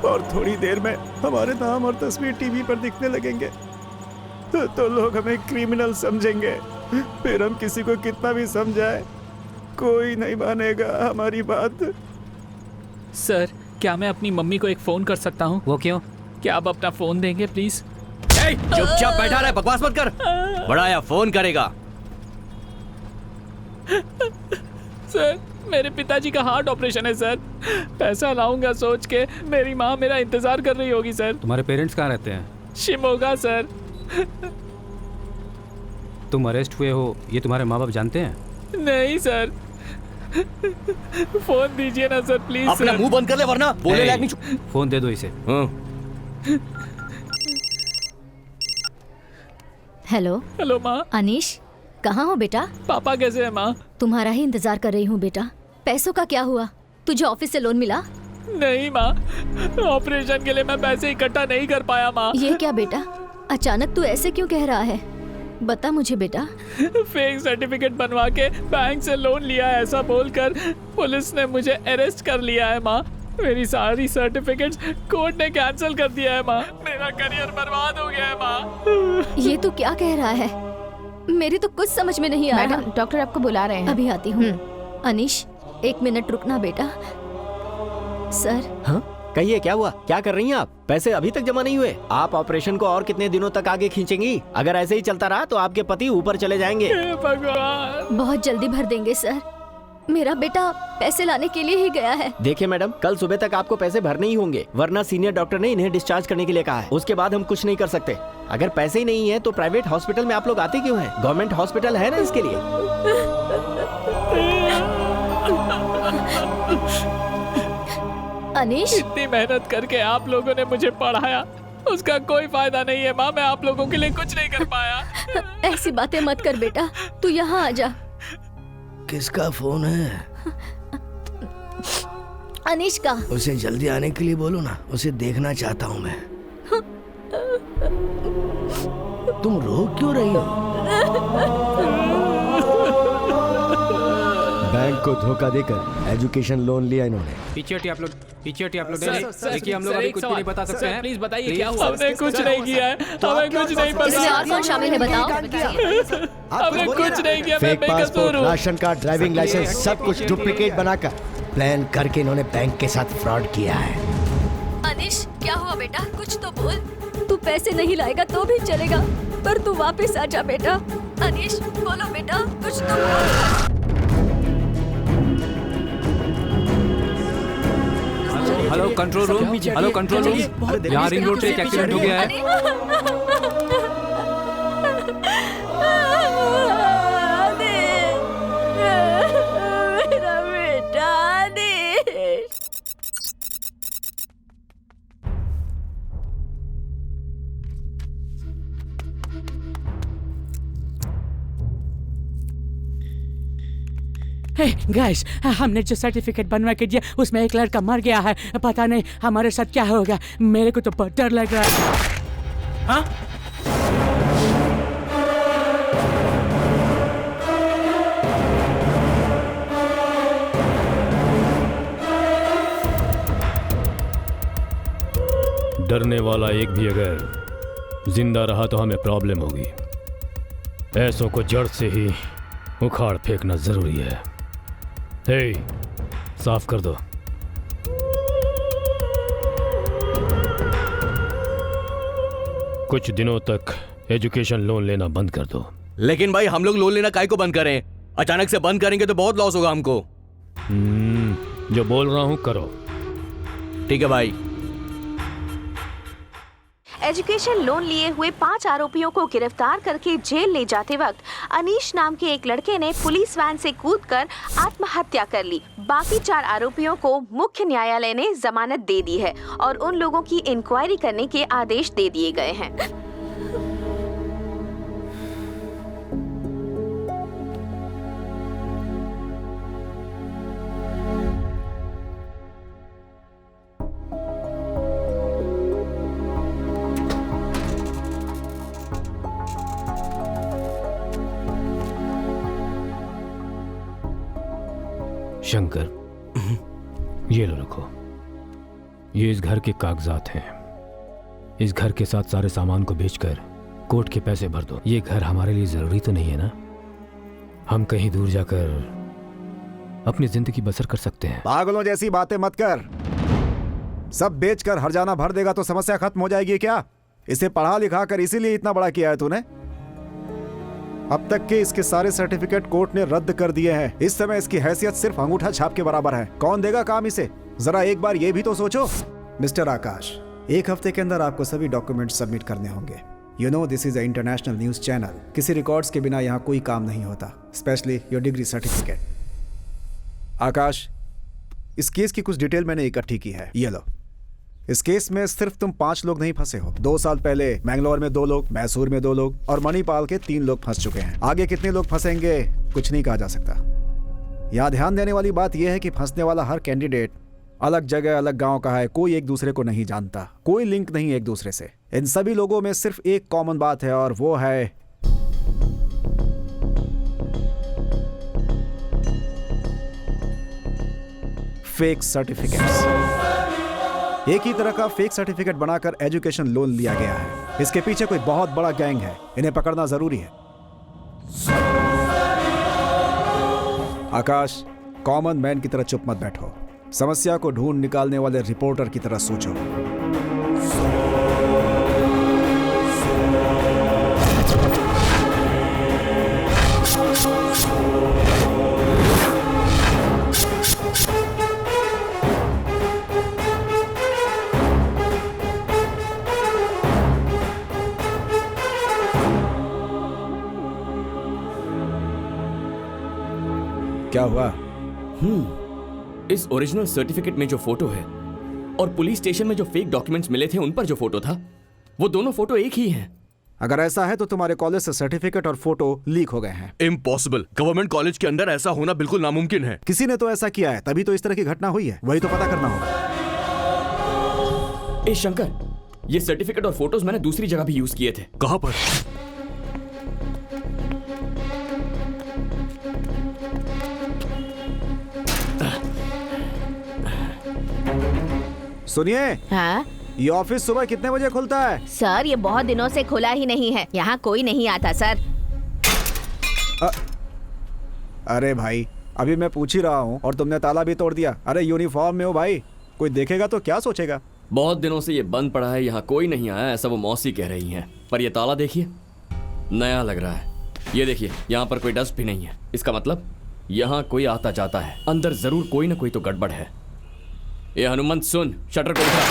और थोड़ी देर में हमारे नाम और तस्वीर टीवी पर दिखने लगेंगे तो लोग हमें क्रिमिनल समझेंगे। फिर हम किसी को कितना भी समझाए, कोई नहीं मानेगा हमारी बात। सर क्या मैं अपनी मम्मी को एक फोन कर सकता हूँ? वो क्यों? क्या आप अपना फोन देंगे प्लीज? चुपचाप बैठा रहे, बकवास मत कर। बड़ा या फोन करेगा। सर मेरे पिताजी का हार्ट ऑपरेशन है सर, पैसा लाऊंगा सोच के मेरी माँ मेरा इंतजार कर रही होगी सर। तुम्हारे पेरेंट्स कहाँ रहते हैं? शिमोगा सर। तुम अरेस्ट हुए हो ये तुम्हारे माँ बाप जानते हैं? नहीं सर। फोन दीजिए ना सर प्लीज। अपना मुंह बंद कर ले वरना बोलने लायक नहीं। फोन दे दो इसे। हेलो। हेलो माँ। अनीश, कहाँ हो बेटा? पापा कैसे है माँ? तुम्हारा ही इंतजार कर रही हूँ बेटा। पैसों का क्या हुआ? तुझे ऑफिस से लोन मिला? नहीं माँ, ऑपरेशन के लिए मैं पैसे इकट्ठा नहीं कर पाया माँ। ये क्या बेटा, अचानक तू ऐसे क्यों कह रहा है? बता मुझे बेटा। फेक सर्टिफिकेट बनवा के बैंक से लोन लिया है ऐसा बोलकर पुलिस ने मुझे अरेस्ट कर लिया है माँ। मेरी सारी सर्टिफिकेट्स कोर्ट ने कैंसिल कर दिया है माँ। मेरा करियर बर्बाद हो गया है माँ। ये तू क्या कह रहा है? मेरी तो कुछ समझ में नहीं आ रहा। मैडम, डॉक्टर आपको बुला रहे हैं। अभी आती हूँ। अनीश, 1 मिनट रुकना बेटा। सर। हाँ? कहिए क्या हुआ? क्या कर रही हैं आप? पैसे अभी तक जमा नहीं हुए? आप ऑपरेशन को और कितने दिनों तक आगे खींचेंगी? अगर ऐसे ही चलता रहा तो आपके पति ऊपर चले जाएंगे। भगवान। बहुत जल्दी भर देंगे सर। मेरा बेटा पैसे लाने के लिए ही गया है। देखिए मैडम, कल सुबह तक आपको पैसे भरने ही होंगे, वरना सीनियर डॉक्टर ने इन्हें डिस्चार्ज करने के लिए कहा है। उसके बाद हम कुछ नहीं कर सकते। अगर पैसे ही नहीं है तो प्राइवेट हॉस्पिटल में आप लोग आते क्यों हैं? गवर्नमेंट हॉस्पिटल है ना इसके लिए। अनीश, इतनी मेहनत करके आप लोगों ने मुझे पढ़ाया, उसका कोई फायदा नहीं है माँ। मैं आप लोगों के लिए कुछ नहीं कर पाया। ऐसी बातें मत कर बेटा, तू यहाँ आ जा। किसका फोन है? अनीश का। उसे जल्दी आने के लिए बोलो ना, उसे देखना चाहता हूँ मैं। तुम रो क्यों रही हो? बैंक को धोखा देकर एजुकेशन लोन लिया इन्होंने। पीछे हटिए आप लोग, देखिए हम लोग अभी कुछ भी नहीं बता सकते हैं। प्लीज बताइए क्या हुआ? हमने कुछ नहीं किया है, हमें कुछ नहीं पता। इसमें और कौन शामिल है बताओ? हमने कुछ नहीं किया। Fake passport, ration card, driving licence सब कुछ डुप्लीकेट बनाकर प्लान करके इन्होंने बैंक के साथ फ्रॉड किया है। अनीश, क्या हुआ बेटा? कुछ तो बोल। तू पैसे नहीं लाएगा तो भी चलेगा, पर तू वापस आ जा बेटा। अनीश, बोलो बेटा, कुछ तो बोल। Hello control room, hello control room, यहाँ रिंग रोड से एक एक्सीडेंट हो गया है। मेरा बेटा अनीश। गाइस, हमने जो सर्टिफिकेट बनवा के दिया उसमें एक लड़का मर गया है। पता नहीं हमारे साथ क्या होगा। मेरे को तो बहुत डर लग रहा है। हाँ? डरने वाला एक भी अगर जिंदा रहा तो हमें प्रॉब्लम होगी। ऐसों को जड़ से ही उखाड़ फेंकना जरूरी है। हे, साफ कर दो। कुछ दिनों तक एजुकेशन लोन लेना बंद कर दो। लेकिन भाई हम लोग लोन लेना काहे को बंद करें? अचानक से बंद करेंगे तो बहुत लॉस होगा हमको। जो बोल रहा हूं करो। ठीक है भाई। एजुकेशन लोन लिए हुए 5 आरोपियों को गिरफ्तार करके जेल ले जाते वक्त अनीश नाम के एक लड़के ने पुलिस वैन से कूदकर आत्महत्या कर ली। बाकी 4 आरोपियों को मुख्य न्यायालय ने जमानत दे दी है और उन लोगों की इंक्वायरी करने के आदेश दे दिए गए हैं। शंकर, ये लो रखो। ये इस घर के कागजात हैं। इस घर के साथ सारे सामान को बेचकर कोर्ट के पैसे भर दो। ये घर हमारे लिए जरूरी तो नहीं है ना? हम कहीं दूर जाकर अपनी जिंदगी बसर कर सकते हैं। पागलों जैसी बातें मत कर। सब बेचकर हर्जाना भर देगा तो समस्या खत्म हो जाएगी क्या? इसे पढ़ा लिखा कर इसीलिए इतना बड़ा किया है तूने? अब तक के इसके सारे सर्टिफिकेट कोर्ट ने रद्द कर दिए हैं। इस समय इसकी हैसियत सिर्फ अंगूठा छाप के बराबर है। कौन देगा काम इसे? जरा एक बार ये भी तो सोचो। मिस्टर आकाश, 1 हफ्ते के अंदर आपको सभी डॉक्यूमेंट सबमिट करने होंगे। You know this is a international news channel. किसी रिकॉर्ड्स के बिना यहाँ कोई काम नहीं होता, स्पेशली योर डिग्री सर्टिफिकेट। आकाश, इस केस की कुछ डिटेल मैंने इकट्ठी की है, ये लो। इस केस में सिर्फ तुम 5 लोग नहीं फंसे हो। 2 साल पहले मैंगलोर में 2 लोग, मैसूर में 2 लोग और मणिपाल के 3 लोग फंस चुके हैं। आगे कितने लोग फंसेंगे कुछ नहीं कहा जा सकता। यहाँ ध्यान देने वाली बात यह है कि फंसने वाला हर कैंडिडेट अलग जगह अलग गांव का है, कोई एक दूसरे को नहीं जानता, कोई लिंक नहीं एक दूसरे से। इन सभी लोगों में सिर्फ एक कॉमन बात है और वो है फेक सर्टिफिकेट्स। एक ही तरह का फेक सर्टिफिकेट बनाकर एजुकेशन लोन लिया गया है। इसके पीछे कोई बहुत बड़ा गैंग है, इन्हें पकड़ना जरूरी है। आकाश, कॉमन मैन की तरह चुप मत बैठो, समस्या को ढूंढ निकालने वाले रिपोर्टर की तरह सोचो। क्या हुआ? इस ओरिजिनल सर्टिफिकेट में जो फोटो है और पुलिस स्टेशन में जो फेक डॉक्यूमेंट्स मिले थे उन पर जो फोटो था, वो दोनों फोटो एक ही हैं। अगर ऐसा है तो तुम्हारे कॉलेज से सर्टिफिकेट और फोटो लीक हो गए हैं। इम्पॉसिबल। गवर्नमेंट कॉलेज के अंदर ऐसा होना बिल्कुल नामुमकिन है। किसी ने तो ऐसा किया है, तभी तो इस तरह की घटना हुई है। वही तो पता करना होगा। ए शंकर, ये सर्टिफिकेट और फोटोज मैंने दूसरी जगह भी यूज किए थे। कहां पर? सुनिए। हाँ? ये ऑफिस सुबह कितने बजे खुलता है? सर, ये बहुत दिनों से खुला ही नहीं है। यहाँ कोई नहीं आता सर। अरे भाई, अभी मैं पूछ ही रहा हूँ और तुमने ताला भी तोड़ दिया। अरे यूनिफॉर्म में हो भाई, कोई देखेगा तो क्या सोचेगा? बहुत दिनों से ये बंद पड़ा है, यहाँ कोई नहीं आया, ऐसा वो मौसी कह रही हैं। पर ये ताला देखिए, नया लग रहा है। ये देखिए, यहाँ पर कोई डस्ट भी नहीं है। इसका मतलब यहाँ कोई आता जाता है। अंदर जरूर कोई ना कोई तो गड़बड़ है। ये हनुमंत सुन, शटर को उठा।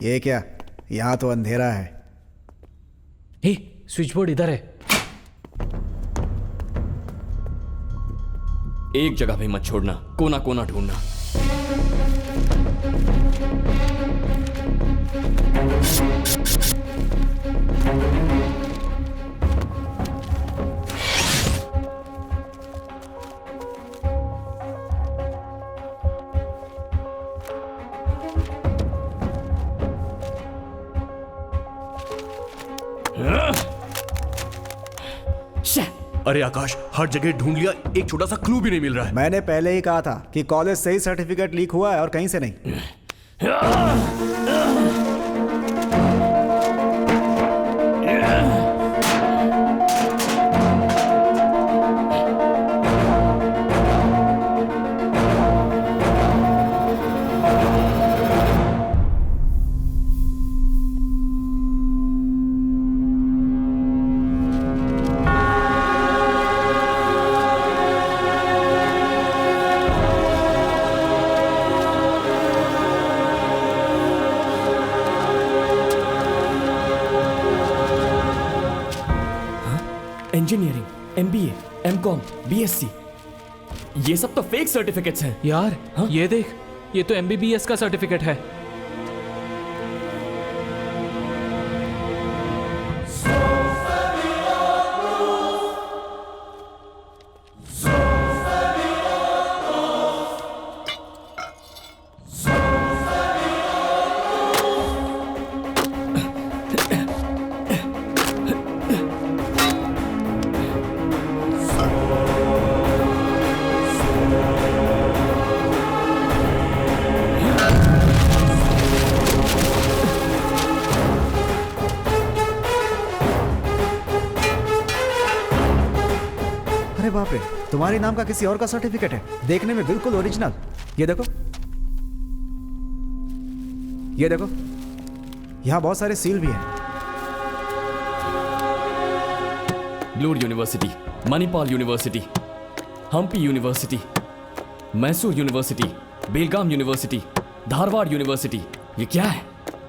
ये क्या? यहाँ तो अंधेरा है। स्विच बोर्ड इधर है। एक जगह भी मत छोड़ना, कोना कोना ढूंढना। अरे आकाश, हर जगह ढूंढ लिया, एक छोटा सा क्लू भी नहीं मिल रहा है। मैंने पहले ही कहा था कि कॉलेज से ही सर्टिफिकेट लीक हुआ है और कहीं से नहीं। इंजीनियरिंग, MBA, MCOM, BSc, ये सब तो फेक सर्टिफिकेट्स हैं। यार ये देख, ये तो MBBS का सर्टिफिकेट है। बाप रे, तुम्हारे नाम का किसी और का सर्टिफिकेट है, देखने में बिल्कुल ओरिजिनल। ये देखो, ये देखो, यहाँ बहुत सारे सील भी हैं। ब्लूर University, Manipal University, Hampi University, Mysore University, Belgaum University, Dharwad University. ये क्या है?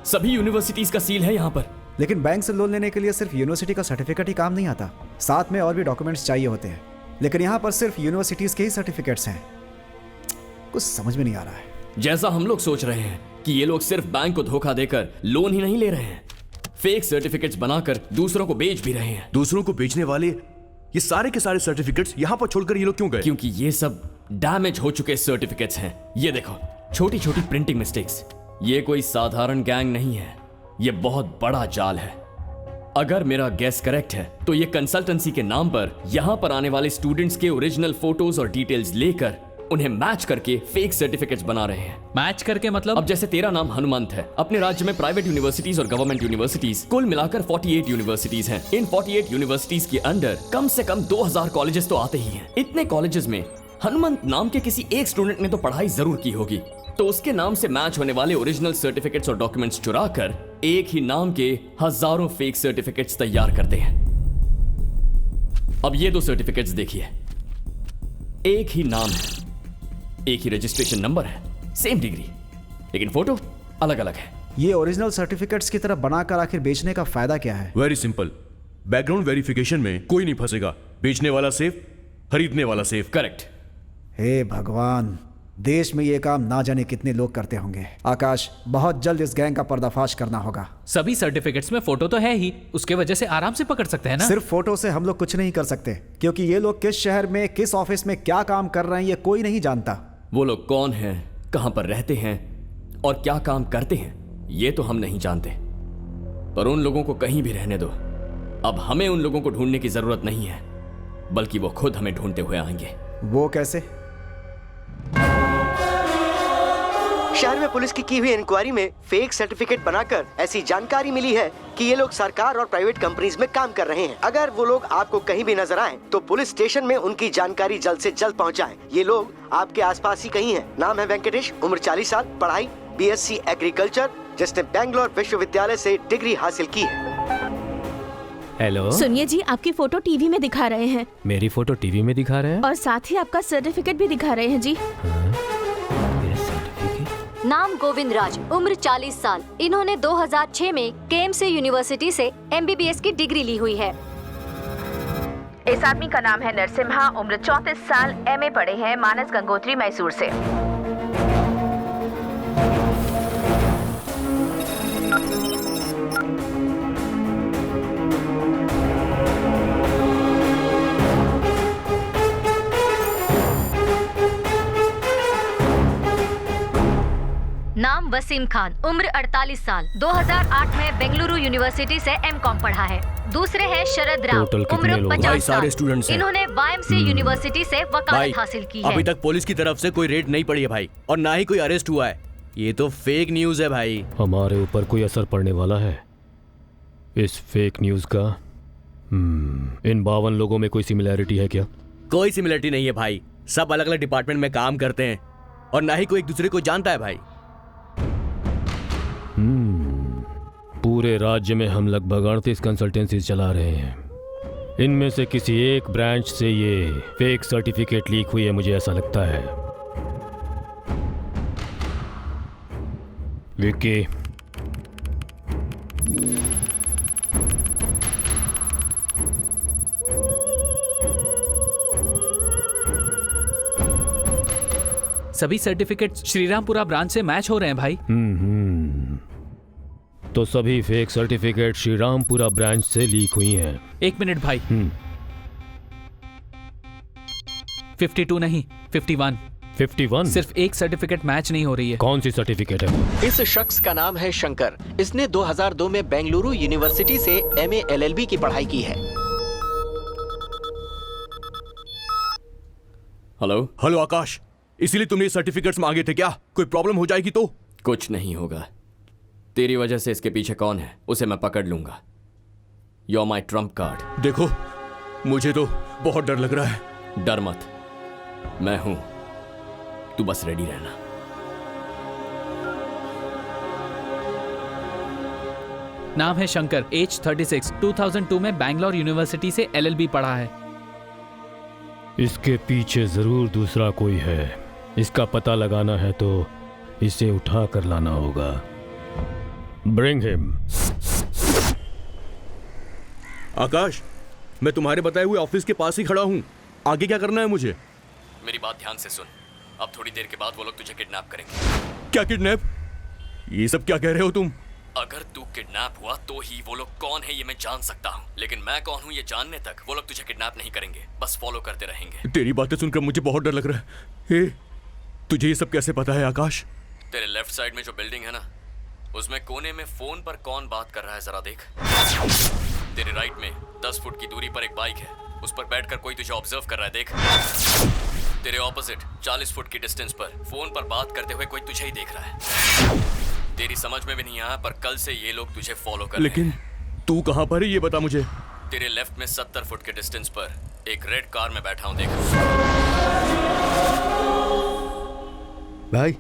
सभी यूनिवर्सिटीज का सील है यहाँ पर। लेकिन बैंक से लोन लेने के लिए सिर्फ यूनिवर्सिटी का सर्टिफिकेट ही काम नहीं आता, साथ में और भी डॉक्यूमेंट्स चाहिए होते हैं। लेकिन यहाँ पर सिर्फ यूनिवर्सिटीज के ही सर्टिफिकेट्स हैं। कुछ समझ में नहीं आ रहा है। जैसा हम लोग सोच रहे हैं कि ये लोग सिर्फ बैंक को धोखा देकर लोन ही नहीं ले रहे हैं, फेक सर्टिफिकेट्स बनाकर दूसरों को बेच भी रहे हैं। दूसरों को बेचने वाले ये सारे के सारे सर्टिफिकेट्स यहाँ पर छोड़कर ये लोग क्यों गए? क्योंकि ये सब डैमेज हो चुके सर्टिफिकेट्स हैं। ये देखो, छोटी छोटी प्रिंटिंग मिस्टेक्स। ये कोई साधारण गैंग नहीं है, ये बहुत बड़ा जाल है। अगर मेरा गेस करेक्ट है तो ये कंसल्टेंसी के नाम पर यहाँ पर आने वाले स्टूडेंट्स के ओरिजिनल फोटोज और डिटेल्स लेकर उन्हें मैच करके फेक सर्टिफिकेट्स बना रहे हैं। मैच करके मतलब? अब जैसे तेरा नाम हनुमंत है, अपने राज्य में प्राइवेट यूनिवर्सिटीज और गवर्नमेंट यूनिवर्सिटीज कुल मिलाकर 48 यूनिवर्सिटीज हैं। इन 48 यूनिवर्सिटीज के अंडर कम से कम 2000 कॉलेजेस तो आते ही हैं। इतने कॉलेजेस में हनुमंत नाम के किसी एक स्टूडेंट ने तो पढ़ाई जरूर की होगी, तो उसके नाम से मैच होने वाले ओरिजिनल सर्टिफिकेट्स और डॉक्यूमेंट्स चुराकर एक ही नाम के हजारों फेक सर्टिफिकेट्स तैयार करते हैं। अब ये दो सर्टिफिकेट्स देखिए, एक ही नाम है, एक ही रजिस्ट्रेशन नंबर है, सेम डिग्री, लेकिन फोटो अलग अलग है। ये ओरिजिनल सर्टिफिकेट्स की तरह बनाकर आखिर बेचने का फायदा क्या है? वेरी सिंपल, बैकग्राउंड वेरिफिकेशन में कोई नहीं फंसेगा। बेचने वाला सेफ, खरीदने वाला सेफ। करेक्ट। हे भगवान, देश में ये काम ना जाने कितने लोग करते होंगे। आकाश, बहुत जल्द इस गैंग का पर्दाफाश करना होगा। सभी सर्टिफिकेट्स में फोटो तो है ही, उसके वजह से आराम से पकड़ सकते हैं ना। सिर्फ फोटो से हम लोग कुछ नहीं कर सकते, क्योंकि ये लोग किस शहर में किस ऑफिस में क्या काम कर रहे हैं ये कोई नहीं जानता। वो लोग कौन हैं, कहां पर रहते हैं और क्या काम करते हैं ये तो हम नहीं जानते, पर उन लोगों को कहीं भी रहने दो। अब हमें उन लोगों को ढूंढने की जरूरत नहीं है, बल्कि वो खुद हमें ढूंढते हुए आएंगे। वो कैसे? शहर में पुलिस की हुई इंक्वायरी में फेक सर्टिफिकेट बनाकर ऐसी जानकारी मिली है कि ये लोग सरकार और प्राइवेट कंपनीज में काम कर रहे हैं। अगर वो लोग आपको कहीं भी नजर आए तो पुलिस स्टेशन में उनकी जानकारी जल्द से जल्द पहुंचाएं। ये लोग आपके आसपास ही कहीं हैं। नाम है वेंकटेश, उम्र 40 साल, पढ़ाई BSc एग्रीकल्चर, जिसने बेंगलोर विश्वविद्यालय से डिग्री हासिल की है। हेलो, सुनिए जी, आपकी फोटो टीवी में दिखा रहे हैं। मेरी फोटो टीवी में दिखा रहे हैं और साथ ही आपका सर्टिफिकेट भी दिखा रहे हैं जी। नाम गोविंद राज, उम्र 40 साल। इन्होंने 2006 में KMC यूनिवर्सिटी से MBBS की डिग्री ली हुई है। इस आदमी का नाम है नरसिम्हा, उम्र 34 साल, MA पढ़े हैं, मानस गंगोत्री, मैसूर से। नाम वसीम खान, उम्र 48 साल, 2008 में बेंगलुरु यूनिवर्सिटी से M.Com पढ़ा है। दूसरे हैं शरद राव, उम्र 50 साल, इन्होंने YMC यूनिवर्सिटी से वकालत हासिल की है। अभी तक पुलिस की तरफ से कोई रेड नहीं पड़ी है भाई, और ना ही कोई अरेस्ट हुआ है। ये तो फेक न्यूज है भाई। हमारे ऊपर कोई असर पड़ने वाला है इस फेक न्यूज का? इन 52 लोगों में कोई सिमिलैरिटी है क्या? कोई सिमिलरिटी नहीं है भाई, सब अलग अलग डिपार्टमेंट में काम करते हैं और ना ही कोई एक दूसरे को जानता है भाई। पूरे राज्य में हम लगभग 38 कंसल्टेंसीज चला रहे हैं। इनमें से किसी एक ब्रांच से ये फेक सर्टिफिकेट लीक हुई है, मुझे ऐसा लगता है। विक्की, सभी सर्टिफिकेट श्रीरामपुरा ब्रांच से मैच हो रहे हैं भाई। तो सभी फेक सर्टिफिकेट श्रीरामपुरा ब्रांच से लीक हुई हैं। 1 मिनट भाई। 52 नहीं, 51। 51? सिर्फ एक सर्टिफिकेट मैच नहीं हो रही है। कौन सी सर्टिफिकेट है? इस शख्स का नाम है शंकर। इसने 2002 में बेंगलुरु यूनिवर्सिटी से MA LLB की पढ़ाई की है। हेलो आकाश, इसीलिए तुमने सर्टिफिकेट्स मांगे थे क्या? कोई प्रॉब्लम हो जाएगी तो? कुछ नहीं होगा। तेरी वजह से इसके पीछे कौन है उसे मैं पकड़ लूंगा। You're my trump card। देखो, मुझे तो बहुत डर लग रहा है। डर मत, मैं हूं, तू बस रेडी रहना। नाम है शंकर, एज 36, 2002 में बैंगलोर यूनिवर्सिटी से LLB पढ़ा है। इसके पीछे जरूर दूसरा कोई है। इसका पता लगाना है तो इसे उठा कर लाना होगा। Bring him। आकाश, मैं तुम्हारे बताए हुए ऑफिस के पास ही खड़ा हूँ। आगे क्या करना है मुझे? मेरी बात ध्यान से सुन। अब थोड़ी देर के बाद वो लोग तुझे किडनैप करेंगे। क्या किडनैप? ये सब क्या कह रहे हो तुम? अगर तू किडनैप हुआ तो ही वो लोग कौन है ये मैं जान सकता हूँ, लेकिन मैं कौन हूँ ये जानने तक वो लोग तुझे किडनैप नहीं करेंगे, बस फॉलो करते रहेंगे। तेरी बातें सुनकर मुझे बहुत डर लग रहा है। तुझे ये सब कैसे पता है आकाश? तेरे लेफ्ट साइड में जो बिल्डिंग है ना, उसमें कोने में फोन पर कौन बात कर रहा है जरा देख। तेरे राइट में 10 फुट की दूरी पर एक बाइक है, उस पर बैठकर कोई तुझे ऑब्जर्व कर रहा है, देख। तेरे ऑपोजिट 40 फुट की डिस्टेंस पर फोन पर बात करते हुए कोई तुझे ही देख रहा है। तेरी समझ में भी नहीं आया, पर कल से ये लोग तुझे फॉलो कर रहे हैं। लेकिन तू कहाँ पर है ये बता मुझे। तेरे लेफ्ट में 70 फुट के डिस्टेंस पर एक रेड कार में बैठा हूँ, देख। भाई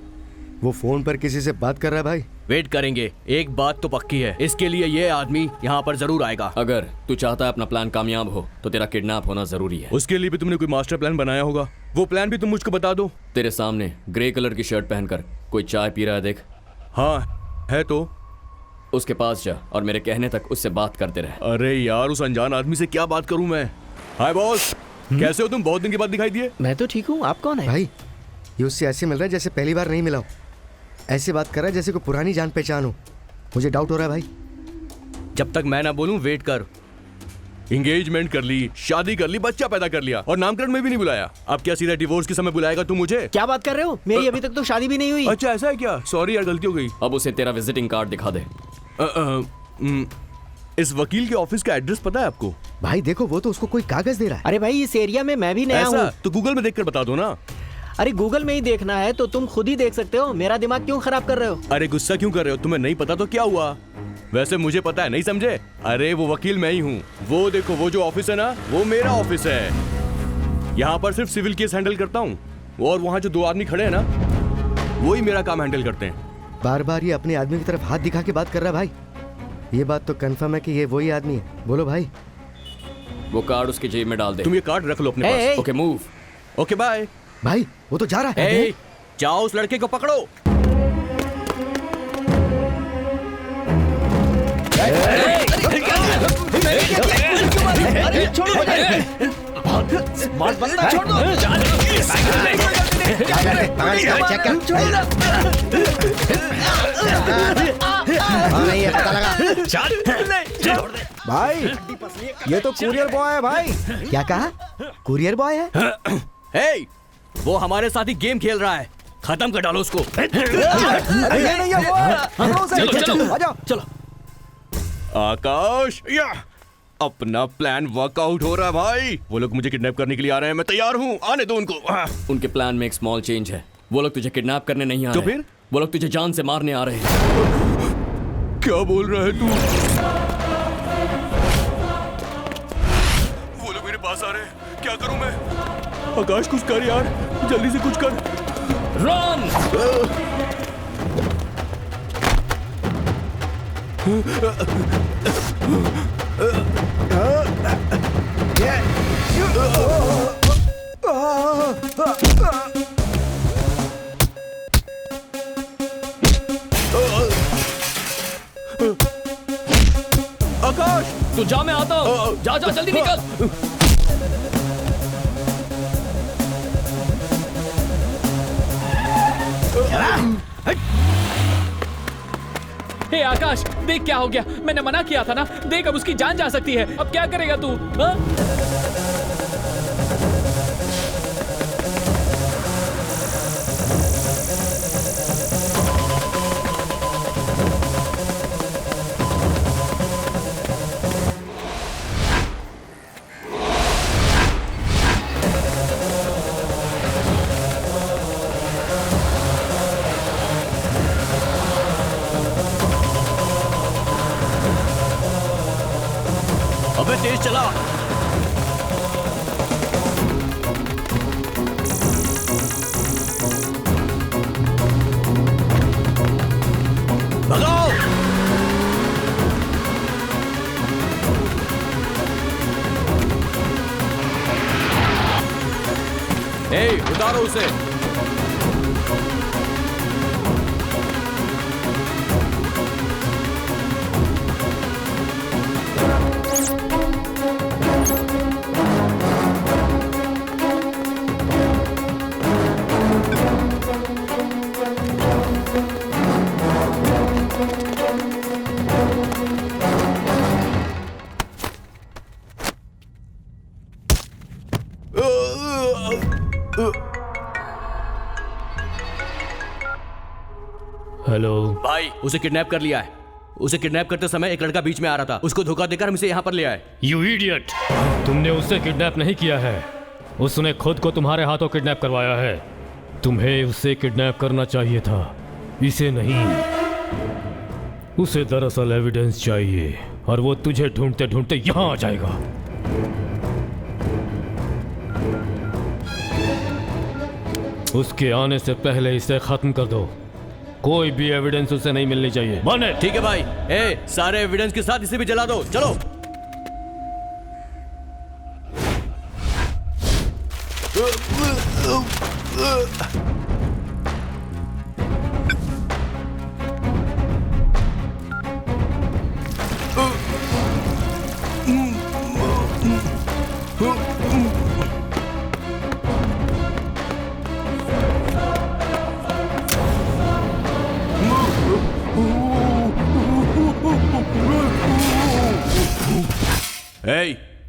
वो फोन पर किसी से बात कर रहा है भाई। वेट करेंगे, एक बात तो पक्की है, इसके लिए ये आदमी यहाँ पर जरूर आएगा। अगर तू चाहता है अपना प्लान कामयाब हो तो तेरा किडनैप होना जरूरी है। उसके लिए भी तुमने कोई मास्टर प्लान बनाया होगा, वो प्लान भी तुम मुझको बता दो। तेरे सामने ग्रे कलर की शर्ट पहनकर कोई चाय पी रहा है, देख। हाँ है तो। उसके पास जा और मेरे कहने तक उससे बात करते रहे। अरे यार उस अनजान आदमी से क्या बात करूं मैं। हाय बॉस, कैसे हो तुम? बहुत दिन के बाद दिखाई दिए। मैं तो ठीक हूँ, आप कौन है? भाई ये उससे ऐसे मिल रहा है जैसे पहली बार नहीं मिला हो, ऐसे बात कर रहा है जैसे कोई पुरानी जान पहचान हो। मुझे डाउट हो रहा है भाई। जब तक मैं ना बोलूं वेट कर। एंगेजमेंट कर ली, शादी कर ली, बच्चा पैदा कर लिया और नामकरण में भी नहीं बुलाया। अब क्या सीधा डिवोर्स के समय बुलाएगा तू मुझे? क्या बात कर रहे हो? मेरी अभी तक तो शादी भी नहीं हुई। अच्छा ऐसा है क्या? सॉरी यार, गलती हो गई। अब उसे तेरा विजिटिंग कार्ड दिखा दे। इस वकील के ऑफिस का एड्रेस पता है आपको? भाई देखो वो तो उसको कोई कागज दे रहा है। अरे भाई इस एरिया में मैं भी नया हूँ। तो गूगल में देखकर बता दो ना। अरे गूगल में ही देखना है तो तुम खुद ही देख सकते हो, मेरा दिमाग क्यों खराब कर रहे हो? अरे गुस्सा क्यों कर रहे हो? तुम्हें नहीं पता तो क्या हुआ? वैसे मुझे पता है, नहीं समझे? अरे वो वकील मैं ही हूँ। वो देखो वो जो ऑफिस है ना, वो मेरा ऑफिस है। यहाँ पर सिर्फ सिविल केस हैंडल करता हूँ, और वहाँ जो 2 आदमी खड़े हैं ना, वही मेरा काम हैंडल करते हैं। बार बार ये अपने आदमी की तरफ हाथ दिखा के बात कर रहा है भाई। ये बात तो कंफर्म है कि ये वही आदमी है। बोलो भाई। वो कार्ड उसकी जेब में डाल दे। तुम ये कार्ड रख लो अपने पास। Okay move. Okay bye. भाई वो तो जा रहा है। जाओ उस लड़के को पकड़ो। भाई ये तो कुरियर बॉय है भाई। क्या कहा? कुरियर बॉय है? हे, वो हमारे साथ ही गेम खेल रहा है, खत्म कर डालो उसको। चलो आकाश, या अपना प्लान वर्कआउट हो रहा है भाई। वो लोग मुझे किडनैप करने के लिए आ रहे हैं, मैं तैयार हूँ, आने दो उनको। उनके प्लान में एक स्मॉल चेंज है। वो लोग तुझे किडनैप करने नहीं आ रहे। तो फिर? वो लोग तुझे जान से मारने आ रहे हैं। क्या बोल रहा है तू? वो लोग मेरे पास आ रहे हैं, क्या करूं मैं? आकाश कुछ कर यार, जल्दी से कुछ कर। रन! आकाश तू जा, मैं आता हूँ। जा जा जल्दी निकल। हे आकाश, देख क्या हो गया। मैंने मना किया था ना। देख अब उसकी जान जा सकती है। अब क्या करेगा तू? हाँ? अबे तेज चला। भगाओ। उतारो उसे। हेलो भाई, उसे किडनैप कर लिया है। उसे किडनैप करते समय एक लड़का बीच में आ रहा था। उसको धोखा देकर हम इसे यहाँ पर ले आए। You idiot! तुमने उसे किडनैप नहीं किया है, उसने खुद को तुम्हारे हाथों किडनैप करवाया है। तुम्हें उसे किडनैप करना चाहिए था, इसे नहीं। उसे दरअसल एविडेंस चाहिए और वो तुझे ढूंढते ढूंढते यहाँ आ जाएगा। उसके आने से पहले इसे खत्म कर दो। कोई भी एविडेंस उसे नहीं मिलनी चाहिए। माने? ठीक है भाई। सारे एविडेंस के साथ इसे भी जला दो। चलो।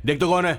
देख तो कौन है?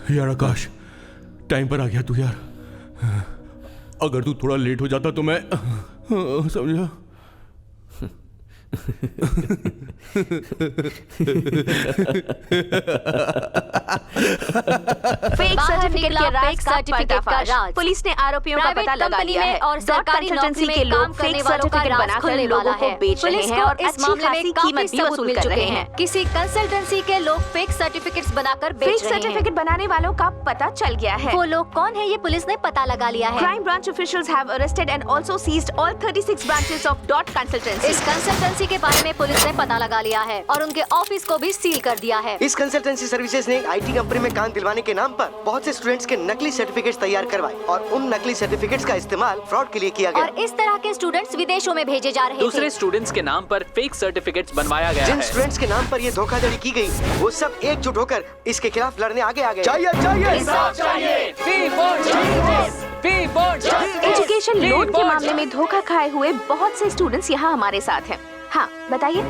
यार आकाश, टाइम पर आ गया तू यार। अगर तू थोड़ा लेट हो जाता तो मैं समझा। फेक सर्टिफिकेट के राज का पर्दाफाश। पुलिस ने आरोपियों का पता लगा लिया है और सरकारी नौकरी में काम करने वालों का बनाकर लोगों को बेच रहे हैं और इस मामले में कीमत भी वसूल कर रहे हैं। किसी कंसल्टेंसी के लोग फेक सर्टिफिकेट्स बनाकर बेच रहे हैं। फेक सर्टिफिकेट बनाने वालों का पता चल गया है। वो लोग कौन है ये पुलिस ने पता लगा लिया है। Crime branch officials have arrested and also seized all 36 branches of dot consultancy. इस कंसल्टेंसी के बारे में पुलिस ने पता लगा लिया है और उनके ऑफिस को भी सील कर दिया है। इस कंसल्टेंसी सर्विसेज ने आईटी कंपनी में काम दिलवाने के नाम पर बहुत से स्टूडेंट्स के नकली सर्टिफिकेट्स तैयार करवाए और उन नकली सर्टिफिकेट्स का इस्तेमाल फ्रॉड के लिए किया गया। और इस तरह के स्टूडेंट्स विदेशों में भेजे जा रहे थे। दूसरे स्टूडेंट्स के नाम पर फेक सर्टिफिकेट्स बनवाया गया जिन स्टूडेंट्स के नाम पर ये धोखाधड़ी की गई, वो सब एकजुट होकर इसके खिलाफ लड़ने आगे आ गए। एजुकेशन लोन के मामले में धोखा खाए हुए बहुत से स्टूडेंट्स यहाँ हमारे साथ हैं। हाँ बताइए।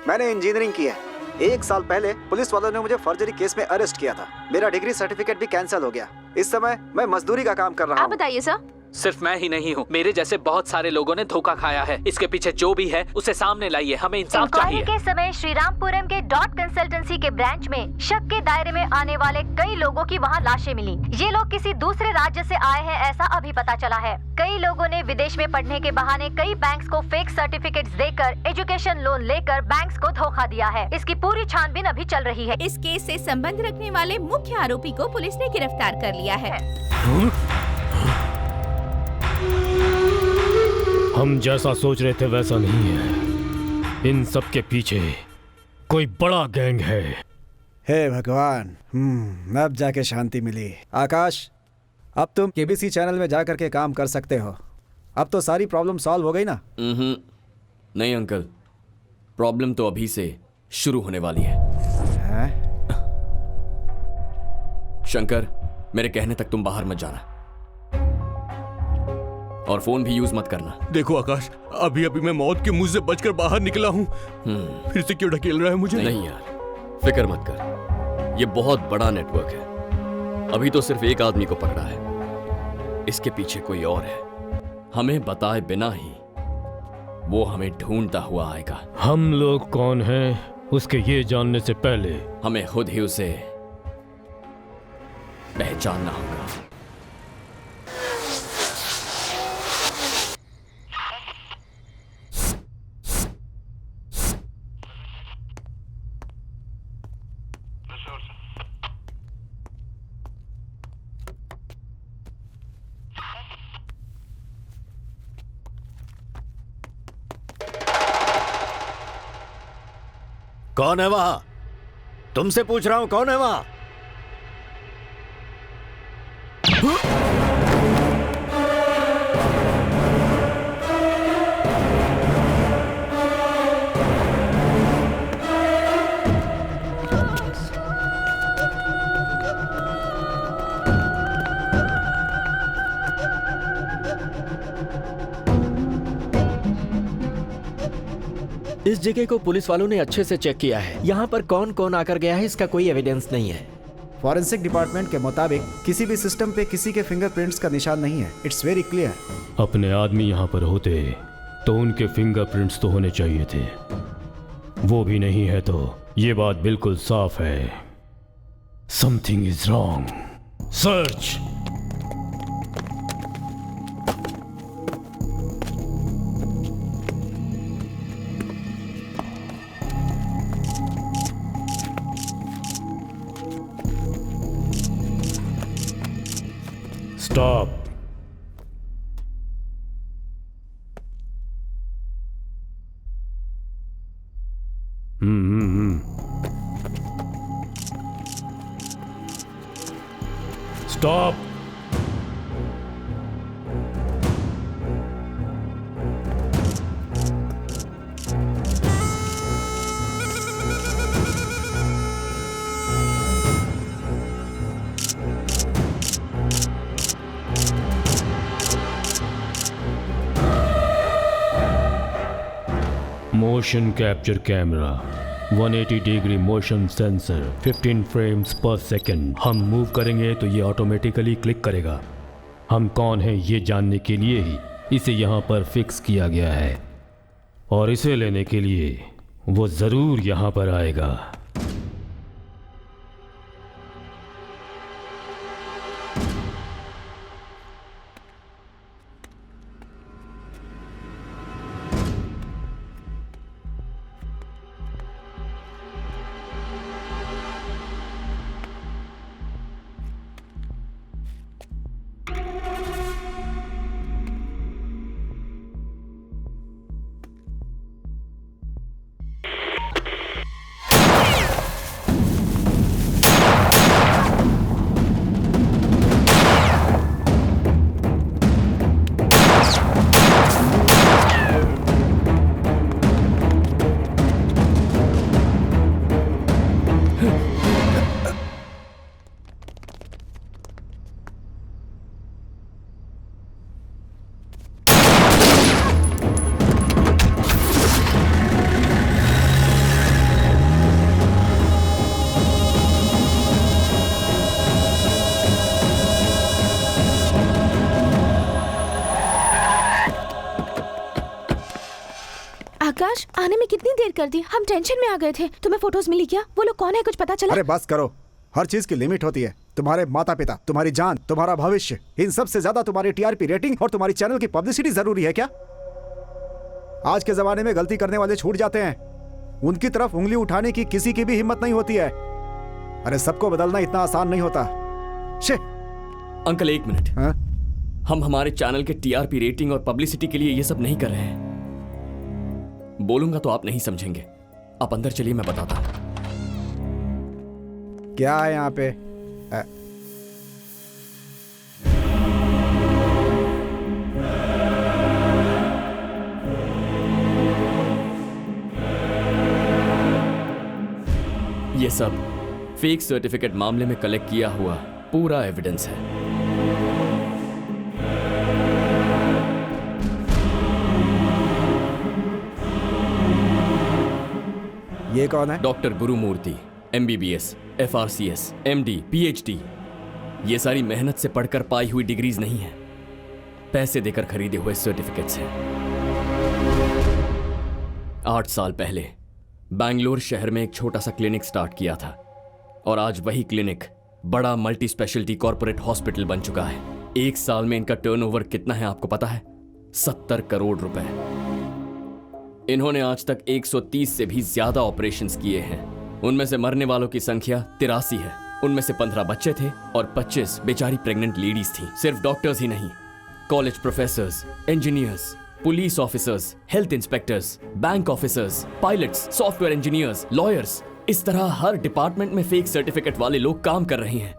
मैंने इंजीनियरिंग की है। 1 साल पहले पुलिस वालों ने मुझे फर्जरी केस में अरेस्ट किया था। मेरा डिग्री सर्टिफिकेट भी कैंसिल हो गया। इस समय मैं मजदूरी का काम कर रहा हूँ। आप बताइए सर। सिर्फ मैं ही नहीं हूँ, मेरे जैसे बहुत सारे लोगों ने धोखा खाया है। इसके पीछे जो भी है उसे सामने लाइए, हमें इंसाफ इंक्वायरी चाहिए। के समय श्रीरामपुरम के डॉट कंसल्टेंसी के ब्रांच में शक के दायरे में आने वाले कई लोगों की वहां लाशें मिली। ये लोग किसी दूसरे राज्य से आए हैं ऐसा अभी पता चला है। कई लोगों ने विदेश में पढ़ने के बहाने कई बैंक्स को फेक सर्टिफिकेट्स देकर एजुकेशन लोन लेकर बैंक्स को धोखा दिया है। इसकी पूरी छानबीन अभी चल रही है। इस केस से संबंध रखने वाले मुख्य आरोपी को पुलिस ने गिरफ्तार कर लिया है। हम जैसा सोच रहे थे वैसा नहीं है। इन सब के पीछे कोई बड़ा गैंग है। हे भगवान, अब जाके शांति मिली। आकाश, अब तुम केबीसी चैनल में जा करके काम कर सकते हो। अब तो सारी प्रॉब्लम सॉल्व हो गई ना? नहीं अंकल, प्रॉब्लम तो अभी से शुरू होने वाली है। शंकर, मेरे कहने तक तुम बाहर मत जाना और फोन भी यूज मत करना। देखो आकाश, अभी अभी मैं मौत के मुंह से बचकर बाहर निकला हूँ। फिर से क्यों ढकेल रहा है मुझे? नहीं यार, फिक्र मत कर। ये बहुत बड़ा नेटवर्क है। अभी तो सिर्फ एक आदमी को पकड़ा है, इसके पीछे कोई और है। हमें बताए बिना ही वो हमें ढूंढता हुआ आएगा। हम लोग कौन हैं उसके ये जानने से पहले हमें खुद ही उसे पहचानना होगा। कौन है वहां? तुमसे पूछ रहा हूं, कौन है वहां? इस जगह को पुलिस वालों ने अच्छे से चेक किया है। यहाँ पर कौन कौन आकर गया है इसका कोई एविडेंस नहीं है। फॉरेंसिक डिपार्टमेंट के मुताबिक किसी भी सिस्टम पे किसी के फिंगरप्रिंट्स का निशान नहीं है। It's very clear. अपने आदमी यहाँ पर होते तो उनके फिंगरप्रिंट्स तो होने चाहिए थे। वो भी नहीं है तो ये बात बिल्कुल साफ है, something is wrong. Search. Stop. Stop. Motion capture camera, 180 degree motion sensor, 15 frames पर सेकंड। हम मूव करेंगे तो ये ऑटोमेटिकली क्लिक करेगा। हम कौन हैं ये जानने के लिए ही इसे यहाँ पर फिक्स किया गया है और इसे लेने के लिए वो ज़रूर यहाँ पर आएगा। आकाश, आने में कितनी देर कर दी? हम टेंशन में आ गए थे। तुम्हें फोटोज मिली क्या? वो लोग कौन है, कुछ पता चला? अरे बस करो, हर चीज की लिमिट होती है। तुम्हारे माता पिता, तुम्हारी जान, तुम्हारा भविष्य, इन सब से ज्यादा तुम्हारी टीआरपी रेटिंग और तुम्हारी चैनल की पब्लिसिटी जरूरी है क्या? आज के जमाने में गलती करने वाले छूट जाते हैं, उनकी तरफ उंगली उठाने की किसी की भी हिम्मत नहीं होती है। अरे सबको बदलना इतना आसान नहीं होता। अंकल एक मिनट। हम हमारे चैनल के टीआरपी रेटिंग और पब्लिसिटी के लिए ये सब नहीं कर रहे हैं। बोलूंगा तो आप नहीं समझेंगे। आप अंदर चलिए, मैं बताता हूं। क्या है यहाँ पे? ये सब फेक सर्टिफिकेट मामले में कलेक्ट किया हुआ पूरा एविडेंस है। ये कौन है? Doctor Gurumurthy, MBBS, FRCS, MD, PhD। ये सारी मेहनत से पढ़कर पाई हुई डिग्रीज नहीं है, पैसे देकर खरीदे हुए सर्टिफिकेट्स हैं। 8 साल पहले बैंगलोर शहर में एक छोटा सा क्लिनिक स्टार्ट किया था और आज वही क्लिनिक बड़ा मल्टी स्पेशलिटी कॉर्पोरेट हॉस्पिटल बन चुका है। 1 साल में इनका टर्नओवर कितना है आपको पता है? 70 करोड़ रुपए। इन्होंने आज तक 130 से भी ज्यादा ऑपरेशंस किए हैं। उनमें से मरने वालों की संख्या 83 है। उनमें से 15 बच्चे थे और 25 बेचारी प्रेग्नेंट लेडीज थी। सिर्फ डॉक्टर्स ही नहीं, college professors, engineers, police officers, health inspectors, bank officers, pilots, software engineers, lawyers, इस तरह हर डिपार्टमेंट में फेक सर्टिफिकेट वाले लोग काम कर रहे हैं।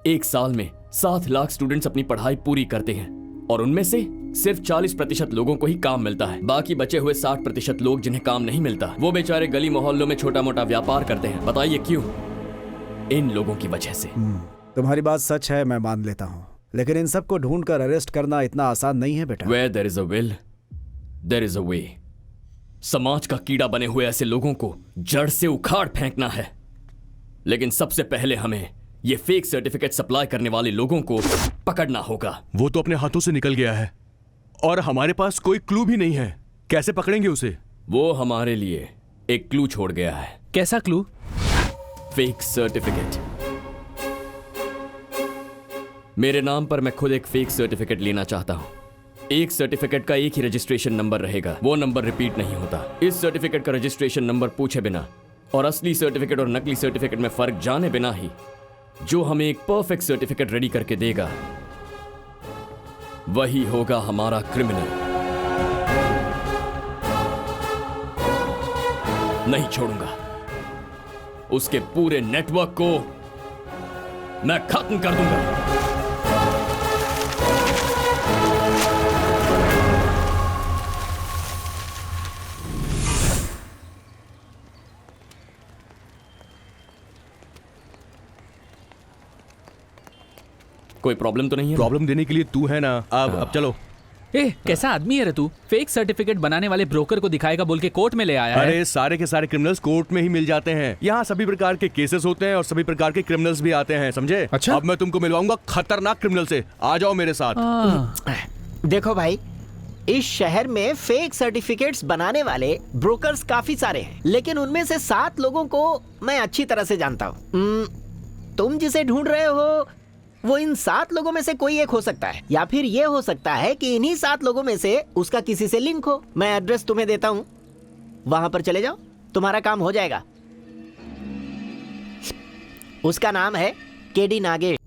1 साल में 7 लाख स्टूडेंट्स अपनी पढ़ाई पूरी करते हैं और उनमें से सिर्फ 40% लोगों को ही काम मिलता है। बाकी बचे हुए 60% लोग जिन्हें काम नहीं मिलता, वो बेचारे गली मोहल्लों में छोटा मोटा व्यापार करते हैं। बताइए क्यों? इन लोगों की वजह से। तुम्हारी बात सच है, मैं मान लेता हूँ, लेकिन इन सबको ढूंढकर अरेस्ट करना इतना आसान नहीं है बेटा। Where there is a will, there is a way। समाज का कीड़ा बने हुए ऐसे लोगों को जड़ से उखाड़ फेंकना है, लेकिन सबसे पहले हमें ये फेक सर्टिफिकेट सप्लाई करने वाले लोगों को पकड़ना होगा। वो तो अपने हाथों से निकल गया है और हमारे पास कोई क्लू भी नहीं है। कैसे पकड़ेंगे उसे? वो हमारे लिए एक क्लू छोड़ गया है। कैसा क्लू? Fake certificate. मेरे नाम पर मैं खुद एक फेक सर्टिफिकेट लेना चाहता हूं। एक सर्टिफिकेट का एक ही रजिस्ट्रेशन नंबर रहेगा, वो नंबर रिपीट नहीं होता। इस सर्टिफिकेट का रजिस्ट्रेशन नंबर पूछे बिना और असली सर्टिफिकेट और नकली सर्टिफिकेट में फर्क जाने बिना ही जो हमें एक परफेक्ट सर्टिफिकेट रेडी करके देगा, वही होगा हमारा क्रिमिनल। नहीं छोड़ूंगा। उसके पूरे नेटवर्क को मैं खत्म कर दूंगा। कोई प्रॉब्लम तो नहीं है? प्रॉब्लम देने के लिए तू है ना। अब चलो। कैसा आदमी है रे तू? फेक सर्टिफिकेट बनाने वाले ब्रोकर को दिखाएगा बोल के कोर्ट में ले आया है। अरे सारे के सारे क्रिमिनल्स कोर्ट में ही मिल जाते हैं। यहाँ सभी प्रकार के केसेस होते हैं और सभी प्रकार के क्रिमिनल्स भी आते हैं, समझे? अच्छा? अब मैं तुमको मिलवाऊंगा खतरनाक क्रिमिनल से। आ जाओ मेरे साथ। देखो भाई, इस शहर में फेक सर्टिफिकेट्स बनाने वाले ब्रोकर्स काफी सारे हैं, लेकिन उनमें से 7 लोगों को मैं अच्छी तरह से जानता हूँ। तुम जिसे ढूंढ रहे हो वो इन 7 लोगों में से कोई एक हो सकता है, या फिर ये हो सकता है कि इन्हीं 7 लोगों में से उसका किसी से लिंक हो। मैं एड्रेस तुम्हें देता हूँ, वहां पर चले जाओ, तुम्हारा काम हो जाएगा। उसका नाम है केडी नागेश।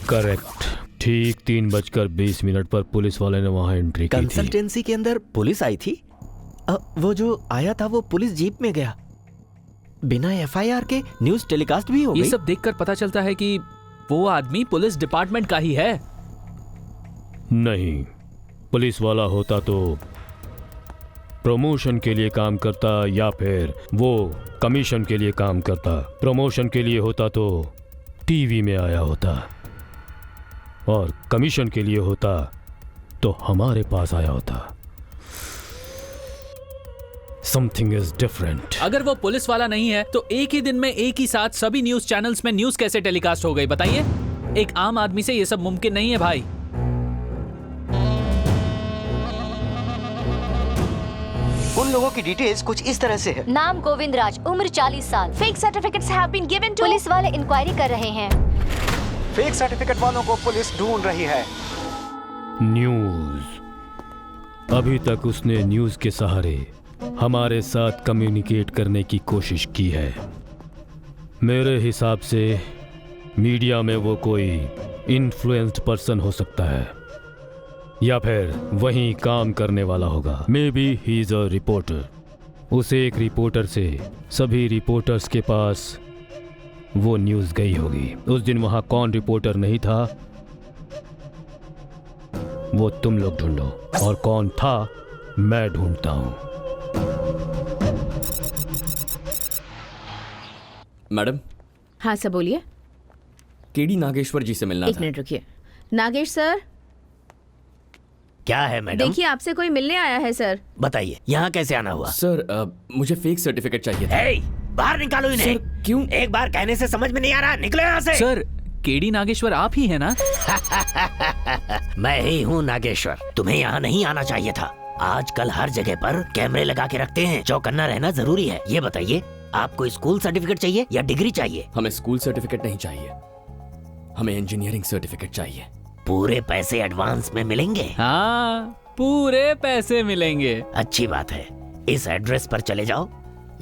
करेक्ट। ठीक 3:20 पर पुलिस वाले ने वहां एंट्री की थी। कंसल्टेंसी के अंदर पुलिस आई थी। वो जो आया था वो पुलिस जीप में गया, बिना FIR के न्यूज टेलीकास्ट भी हो गई। ये सब देखकर पता चलता है कि वो आदमी पुलिस डिपार्टमेंट का ही है। नहीं, पुलिस वाला होता तो प्रमोशन के लिए काम करता या फिर वो कमीशन के लिए काम करता। प्रमोशन के लिए होता तो टीवी में आया होता और कमीशन के लिए होता तो हमारे पास आया होता। Something is different. अगर वो पुलिस वाला नहीं है तो एक ही दिन में एक ही साथ सभी न्यूज चैनल्स में न्यूज कैसे टेलीकास्ट हो गई बताइए? एक आम आदमी से ये सब मुमकिन नहीं है भाई। उन लोगों की डिटेल्स कुछ इस तरह से है। नाम गोविंद राज, उम्र 40 साल। Fake certificates have been given to. Police वाले इंक्वायरी कर रहे हैं। फेक सर्टिफिकेट वालों को पुलिस ढूंढ रही है। न्यूज़। अभी तक उसने न्यूज़ के सहारे हमारे साथ कम्युनिकेट करने की कोशिश की है। मेरे हिसाब से मीडिया में वो कोई इन्फ्लुएंस्ड पर्सन हो सकता है या फिर वहीं काम करने वाला होगा। May be he is a reporter. उस एक रिपोर्टर से सभी रिपोर्टर्स के पास वो न्यूज़ गई होगी। उस दिन वहां कौन रिपोर्टर नहीं था वो तुम लोग ढूंढो, और कौन था मैं ढूंढता हूं। मैडम। हाँ सर बोलिए। केडी नागेश्वर जी से मिलना एक था। मिनट रुकिए। नागेश सर। क्या है मैडम? देखिए आपसे कोई मिलने आया है सर। बताइए यहाँ कैसे आना हुआ? सर मुझे फेक सर्टिफिकेट चाहिए था। बाहर निकालो इन्हें। सर क्यों? एक बार कहने से समझ में नहीं आ रहा, निकलो यहाँ से। सर केडी नागेश्वर आप ही है ना? मैं ही हूँ नागेश्वर। तुम्हें यहाँ नहीं आना चाहिए था। आजकल हर जगह पर कैमरे लगा के रखते हैं, चौकन्ना रहना जरूरी है। ये बताइए आपको स्कूल सर्टिफिकेट चाहिए या डिग्री चाहिए? हमें स्कूल सर्टिफिकेट नहीं चाहिए, हमें इंजीनियरिंग सर्टिफिकेट चाहिए। पूरे पैसे एडवांस में मिलेंगे? हाँ पूरे पैसे मिलेंगे। अच्छी बात है। इस एड्रेस पर चले जाओ,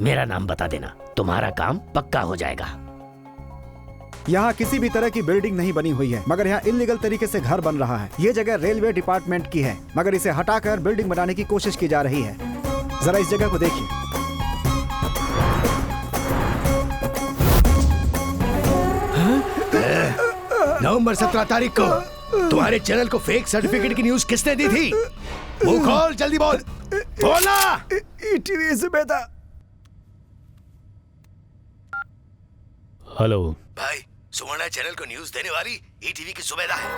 मेरा नाम बता देना, तुम्हारा काम पक्का हो जाएगा। यहाँ किसी भी तरह की बिल्डिंग नहीं बनी हुई है, मगर यहाँ इलीगल तरीके से घर बन रहा है। ये जगह रेलवे डिपार्टमेंट की है, मगर इसे हटाकर बिल्डिंग बनाने की कोशिश की जा रही है। जरा इस जगह को देखिए। नवंबर 17 तारीख को तुम्हारे चैनल को फेक सर्टिफिकेट की न्यूज किसने दी थी? मुंह खोल, जल्दी बोल। बोलना। ईटीवी जुबैदा। हेलो भाई, सुवर्ण चैनल को न्यूज देने वाली ईटीवी की जुबैदा है।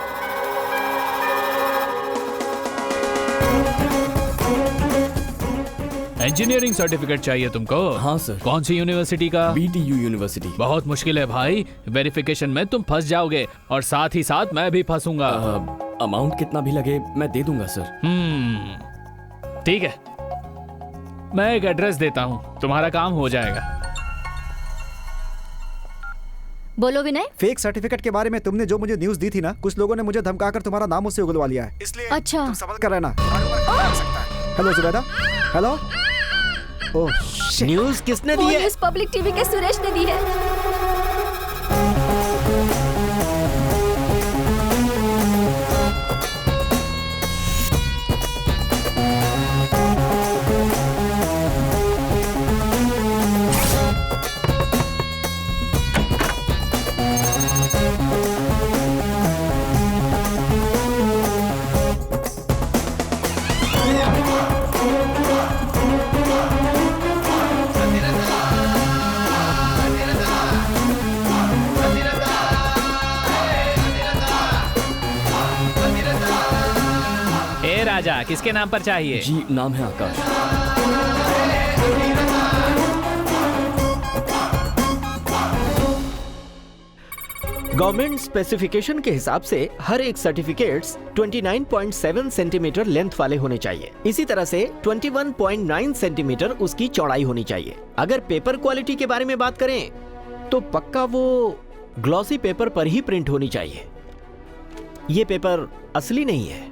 इंजीनियरिंग सर्टिफिकेट चाहिए तुमको? हाँ सर। कौन सी यूनिवर्सिटी का? BTU university. बहुत मुश्किल है भाई, वेरिफिकेशन में तुम फंस जाओगे और साथ ही साथ मैं भी फंसूंगा। अमाउंट कितना भी लगे मैं दे दूंगा सर। ठीक है, मैं एक एड्रेस देता हूँ, तुम्हारा काम हो जाएगा। बोलो विनय। फेक सर्टिफिकेट के बारे में तुमने जो मुझे न्यूज दी थी ना, कुछ लोगों ने मुझे धमकाकर तुम्हारा नाम उससे उगलवा लिया है, इसलिए अच्छा तुम संभल कर रहना। हेलो जुबैदा। हेलो। ओह न्यूज़ किसने दी है? न्यूज़ पब्लिक टीवी के सुरेश ने दी है। राजा किसके नाम पर चाहिए? जी नाम है आकाश। गवर्नमेंट स्पेसिफिकेशन के हिसाब से हर एक सर्टिफिकेट्स 29.7 सेंटीमीटर लेंथ वाले होने चाहिए। इसी तरह से 21.9 सेंटीमीटर उसकी चौड़ाई होनी चाहिए। अगर पेपर क्वालिटी के बारे में बात करें तो पक्का वो ग्लॉसी पेपर पर ही प्रिंट होनी चाहिए। ये पेपर असली नहीं है।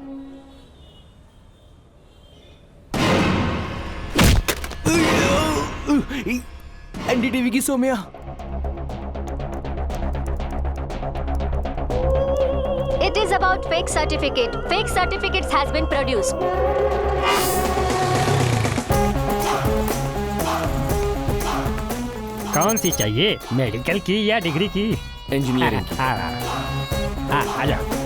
एनडीटीवी की Saumya. It is about fake certificate. Fake certificates has been produced. कौन सी चाहिए, मेडिकल की या डिग्री की? इंजीनियरिंग की। आ जाओ।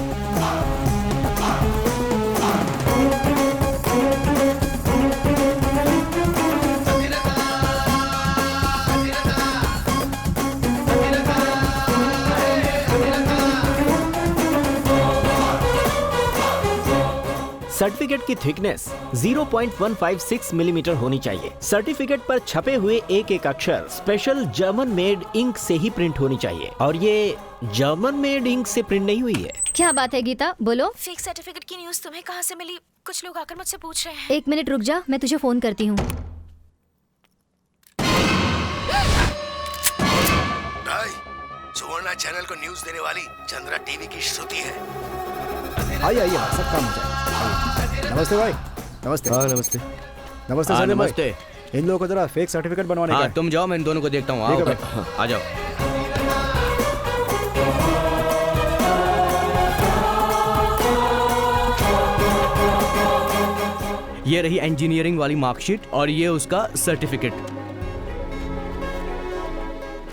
सर्टिफिकेट की थिकनेस 0.156 मिलीमीटर होनी चाहिए। सर्टिफिकेट पर छपे हुए एक एक अक्षर स्पेशल जर्मन मेड इंक से ही प्रिंट होनी चाहिए, और ये जर्मन मेड इंक से प्रिंट नहीं हुई है। क्या बात है गीता, बोलो। फेक सर्टिफिकेट की न्यूज़ तुम्हें कहाँ से मिली? कुछ लोग आकर मुझसे पूछ रहे हैं। एक मिनट रुक जा, मैं तुझे फोन करती हूँ। भाई, सुवर्णा चैनल को न्यूज देने वाली चंद्रा टीवी की श्रुति है। आइए आइए, सब काम हो जाएगा। नमस्ते भाई। नमस्ते। हाँ नमस्ते। नमस्ते हाँ, सलीम भाई। नमस्ते। इन लोगों को जरा फेक सर्टिफिकेट बनवाने का हाँ है। तुम जाओ, मैं इन दोनों को देखता हूँ। ठीक है आओ, आ जाओ। ये रही इंजीनियरिंग वाली मार्कशीट और ये उसका सर्टिफिकेट।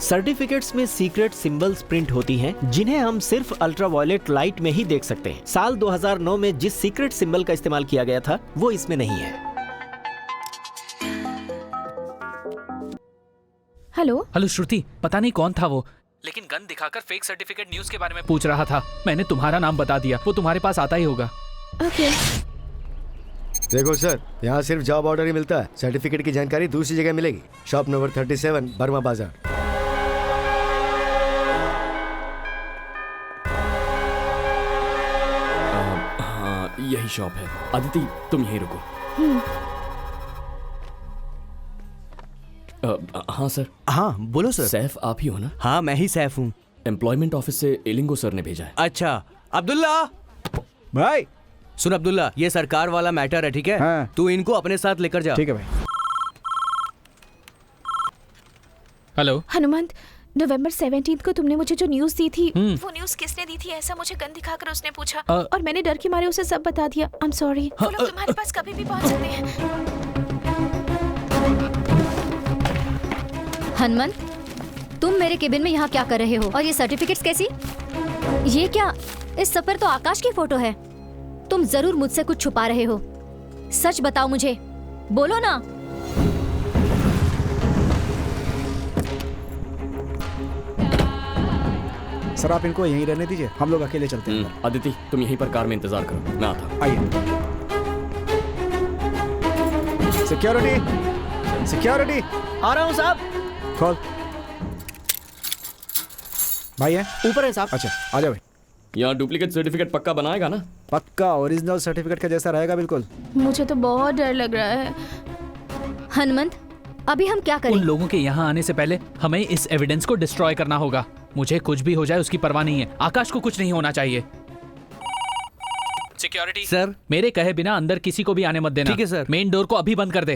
सर्टिफिकेट्स में सीक्रेट सिंबल्स प्रिंट होती हैं जिन्हें हम सिर्फ अल्ट्रावायलेट लाइट में ही देख सकते हैं। साल 2009 में जिस सीक्रेट सिंबल का इस्तेमाल किया गया था वो इसमें नहीं है। हेलो श्रुति, पता नहीं कौन था वो, लेकिन गन दिखाकर फेक सर्टिफिकेट न्यूज के बारे में पूछ रहा था। मैंने तुम्हारा नाम बता दिया, वो तुम्हारे पास आता ही होगा। ओके। देखो सर, यहाँ सिर्फ जॉब ऑर्डर ही मिलता है, सर्टिफिकेट की जानकारी दूसरी जगह मिलेगी। शॉप नंबर 37 बर्मा बाजार। हाँ यही शॉप है। अदिति तुम यहीं रुको। हाँ सर। हाँ बोलो सर। सैफ आप ही हो ना? हाँ मैं ही सैफ हूँ। एम्प्लॉयमेंट ऑफिस से एलिंगो सर ने भेजा है। अच्छा अब्दुल्ला भाई। सुन अब्दुल्ला, ये सरकार वाला मैटर है, ठीक है? हाँ। तू इनको अपने साथ लेकर जा। ठीक है भाई। हेलो हनुमंत, नवंबर 17 को तुमने मुझे जो न्यूज दी थी वो न्यूज किसने दी थी ऐसा मुझे गन दिखाकर उसने पूछा और मैंने डर के मारे उसे सब बता दिया। I am sorry. वो लोग तुम्हारे पास कभी भी पहुंच सकते हैं। हनुमंत, तुम मेरे केबिन में यहाँ क्या कर रहे हो? और ये सर्टिफिकेट्स कैसी? ये क्या? इस सब पर तो आकाश की फोटो है। तुम जरूर मुझसे कुछ छुपा रहे हो। सच बताओ मुझे, बोलो ना। सर आप इनको यहीं रहने दीजिए, हम लोग अकेले चलते हैं। अदिति तुम यहीं पर कार में इंतजार करो, मैं आता। आइए। Security, security. आ रहा हूँ साहब। खोल। भाई है ऊपर है साहब। अच्छा आ जाओ भाई। यहाँ डुप्लीकेट सर्टिफिकेट पक्का बनाएगा ना? पक्का ओरिजिनल सर्टिफिकेट का जैसा रहेगा बिल्कुल। मुझे तो बहुत डर लग रहा है। हनुमंत, अभी हम क्या करें? उन लोगों के यहाँ आने से पहले हमें इस एविडेंस को डिस्ट्रॉय करना होगा। मुझे कुछ भी हो जाए उसकी परवाह नहीं है। आकाश को कुछ नहीं होना चाहिए। सिक्योरिटी सर, मेरे कहे बिना अंदर किसी को भी आने मत देना। ठीक है सर। मेन डोर को अभी बंद कर दे।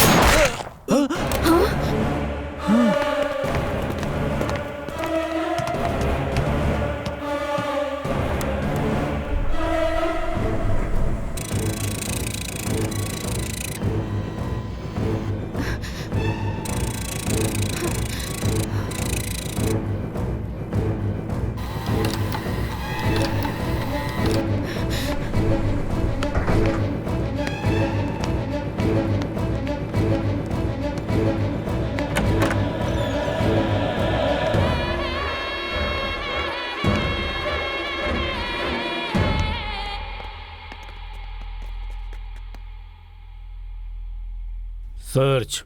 सर्च।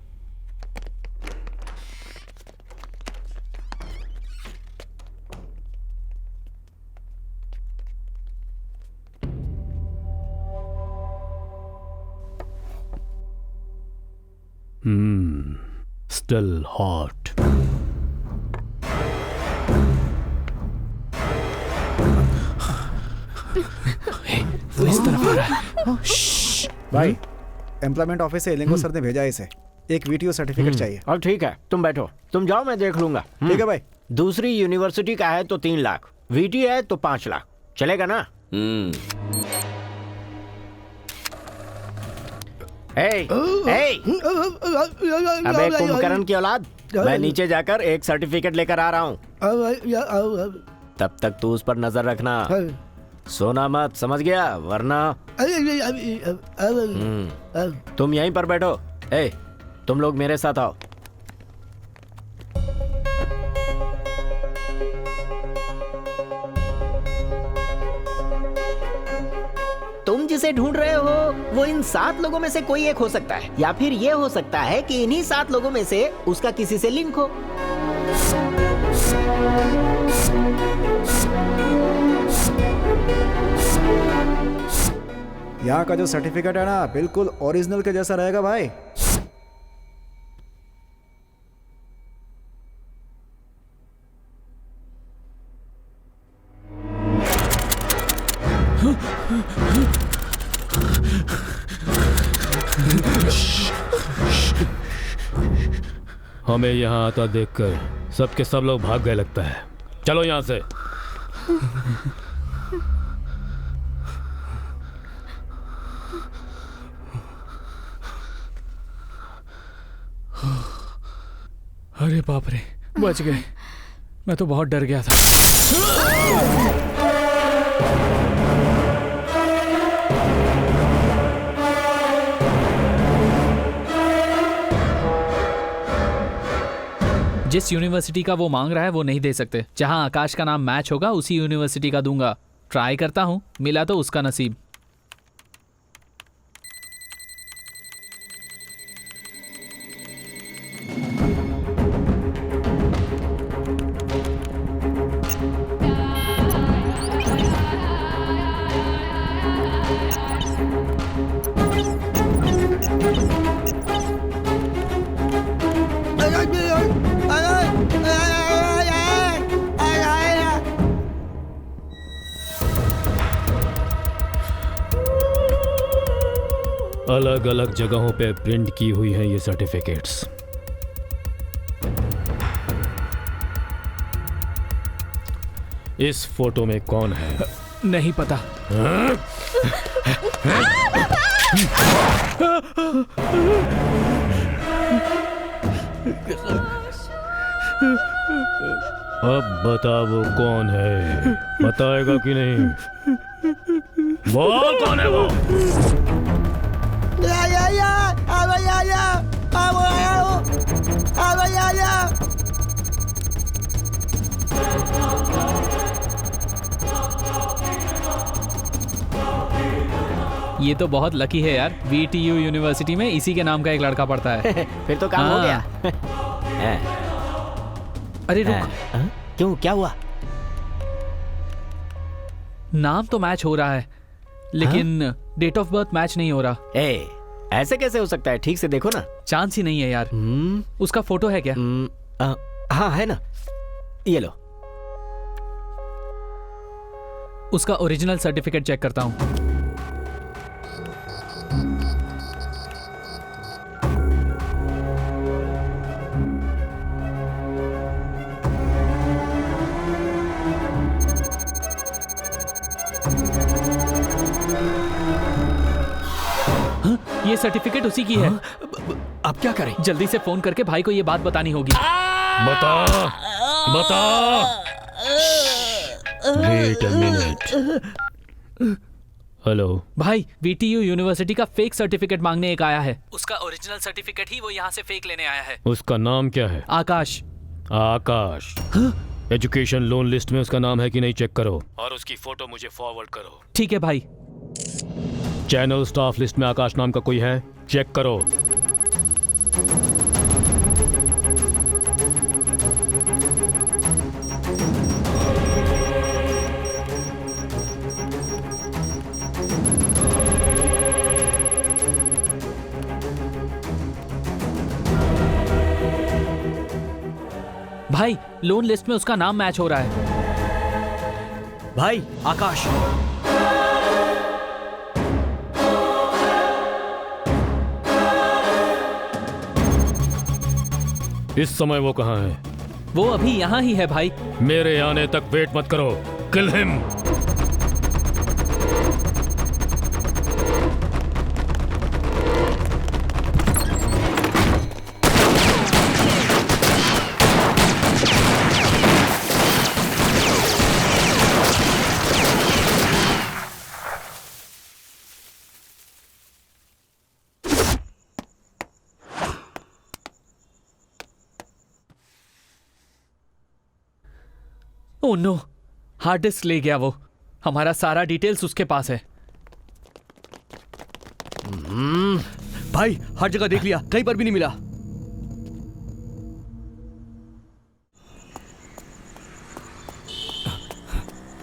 Still hot. वो इस तरफ आ रहा है। भाई एम्प्लॉयमेंट ऑफिस से एलिंगो सर ने भेजा है इसे। एक वीटीओ सर्टिफिकेट चाहिए। अब ठीक है, तुम बैठो। तुम जाओ, मैं देख लूंगा। ठीक है भाई। दूसरी यूनिवर्सिटी का है तो 3 लाख, वीटी है तो 5 लाख। चलेगा ना? अबे कुंभकर्ण की औलाद, मैं नीचे जाकर एक सर्टिफिकेट लेकर आ रहा हूँ। तब तक तू उस पर नजर रखना, सोना मत, समझ गया? वरना तुम यहीं पर बैठो। तुम लोग मेरे साथ आओ। तुम जिसे ढूंढ रहे हो वो इन 7 लोगों में से कोई एक हो सकता है, या फिर ये हो सकता है कि इन्हीं 7 लोगों में से उसका किसी से लिंक हो। यहाँ का जो सर्टिफिकेट है ना बिल्कुल ओरिजिनल के जैसा रहेगा भाई। हमें यहाँ आता देखकर सबके सब लोग भाग गए लगता है। चलो यहाँ से। अरे बाप रे, बच गए। मैं तो बहुत डर गया था। जिस यूनिवर्सिटी का वो मांग रहा है वो नहीं दे सकते। जहां आकाश का नाम मैच होगा उसी यूनिवर्सिटी का दूंगा। ट्राई करता हूं, मिला तो उसका नसीब। अलग अलग जगहों पे प्रिंट की हुई हैं ये सर्टिफिकेट्स। इस फोटो में कौन है? नहीं पता। अब बता वो कौन है? बताएगा कि नहीं? वो कौन है वो? ये तो बहुत लकी है यार। VTU यूनिवर्सिटी में इसी के नाम का एक लड़का पढ़ता है। फिर तो काम हो गया। अरे रुक, क्यों, क्या हुआ? नाम तो मैच हो रहा है लेकिन डेट ऑफ बर्थ मैच नहीं हो रहा। ऐसे कैसे हो सकता है? ठीक से देखो ना। चांस ही नहीं है यार। उसका फोटो है क्या? हाँ है ना, ये लो। उसका ओरिजिनल सर्टिफिकेट चेक करता हूँ। ये सर्टिफिकेट उसी की है। अब क्या करें? जल्दी से फोन करके भाई को ये बात बतानी होगी। बता। Wait a minute. हेलो भाई, VTU यूनिवर्सिटी का फेक सर्टिफिकेट मांगने एक आया है। उसका ओरिजिनल सर्टिफिकेट ही वो यहाँ से फेक लेने आया है। उसका नाम क्या है? आकाश। आकाश। एजुकेशन लोन लिस्ट में उसका नाम है कि नहीं चेक करो और उसकी फोटो मुझे फॉरवर्ड करो। ठीक है भाई। चैनल स्टाफ लिस्ट में आकाश नाम का कोई है? चेक करो। भाई, लोन लिस्ट में उसका नाम मैच हो रहा है। भाई, आकाश। इस समय वो कहाँ है? वो अभी यहाँ ही है भाई। मेरे आने तक वेट मत करो। Kill him. Oh no, hard disk ले गया वो। हमारा सारा डिटेल्स उसके पास है। भाई, हर जगह देख लिया, कहीं पर भी नहीं मिला।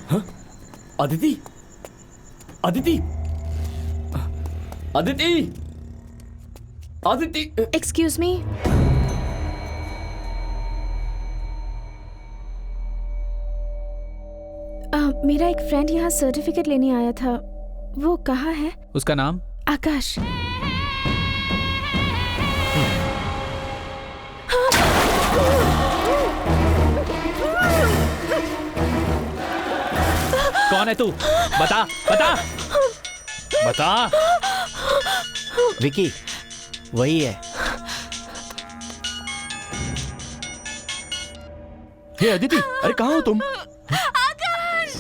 हाँ? अदिति, अदिति, अदिति, अदिति। Excuse me. मेरा एक फ्रेंड यहाँ सर्टिफिकेट लेने आया था। वो कहाँ है? उसका नाम? आकाश। कौन है तू? बता बता बता। विकी वही है। हे अदिति, अरे कहाँ हो तुम? आकाश!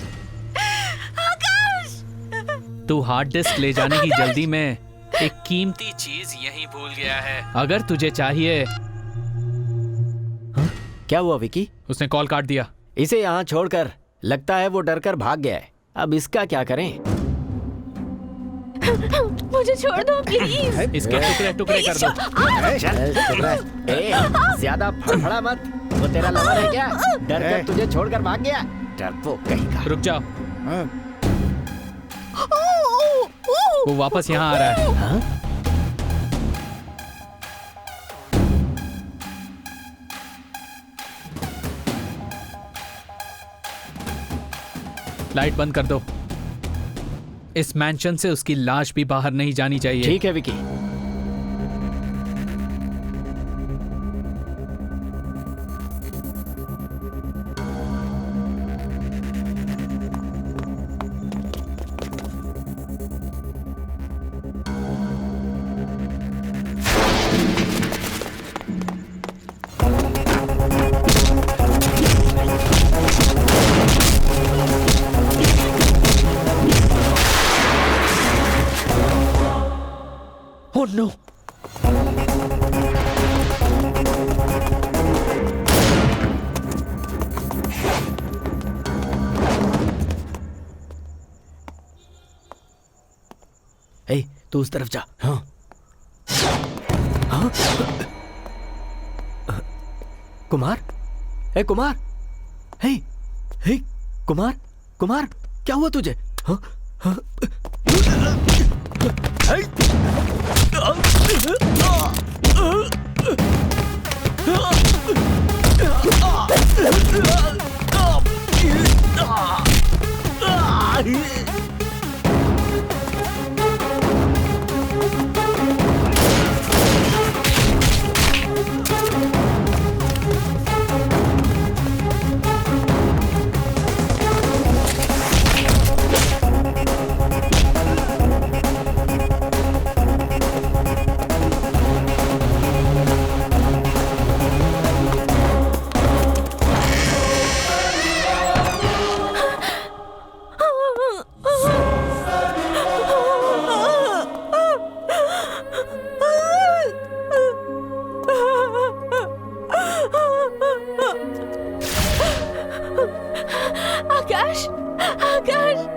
आकाश! तू हार्ड डिस्क ले जाने की जल्दी में एक कीमती चीज यहीं भूल गया है। अगर तुझे चाहिए। क्या हुआ विकी? उसने कॉल काट दिया। इसे यहाँ छोड़कर, लगता है वो डरकर भाग गया है। अब इसका क्या करें? मुझे छोड़ दो प्लीज। इसके टुकड़े टुकड़े कर दो। चल चुप रह। ए, ज्यादा फड़फड़ा मत। वो तेरा लवर है क्या? डरकर तुझे छोड़कर भाग गया? डरपोक कहीं का। रुक जाओ। वो वापस यहाँ आ रहा है। हाँ? लाइट बंद कर दो। इस मैंशन से उसकी लाश भी बाहर नहीं जानी चाहिए। ठीक है विकी। Oh no! ए, तू उस तरफ जा। हाँ। हाँ? कुमार? ए कुमार? हे, हे, कुमार? कुमार? क्या हुआ तुझे? हाँ? हाँ? आकाश! आकाश! आकाश!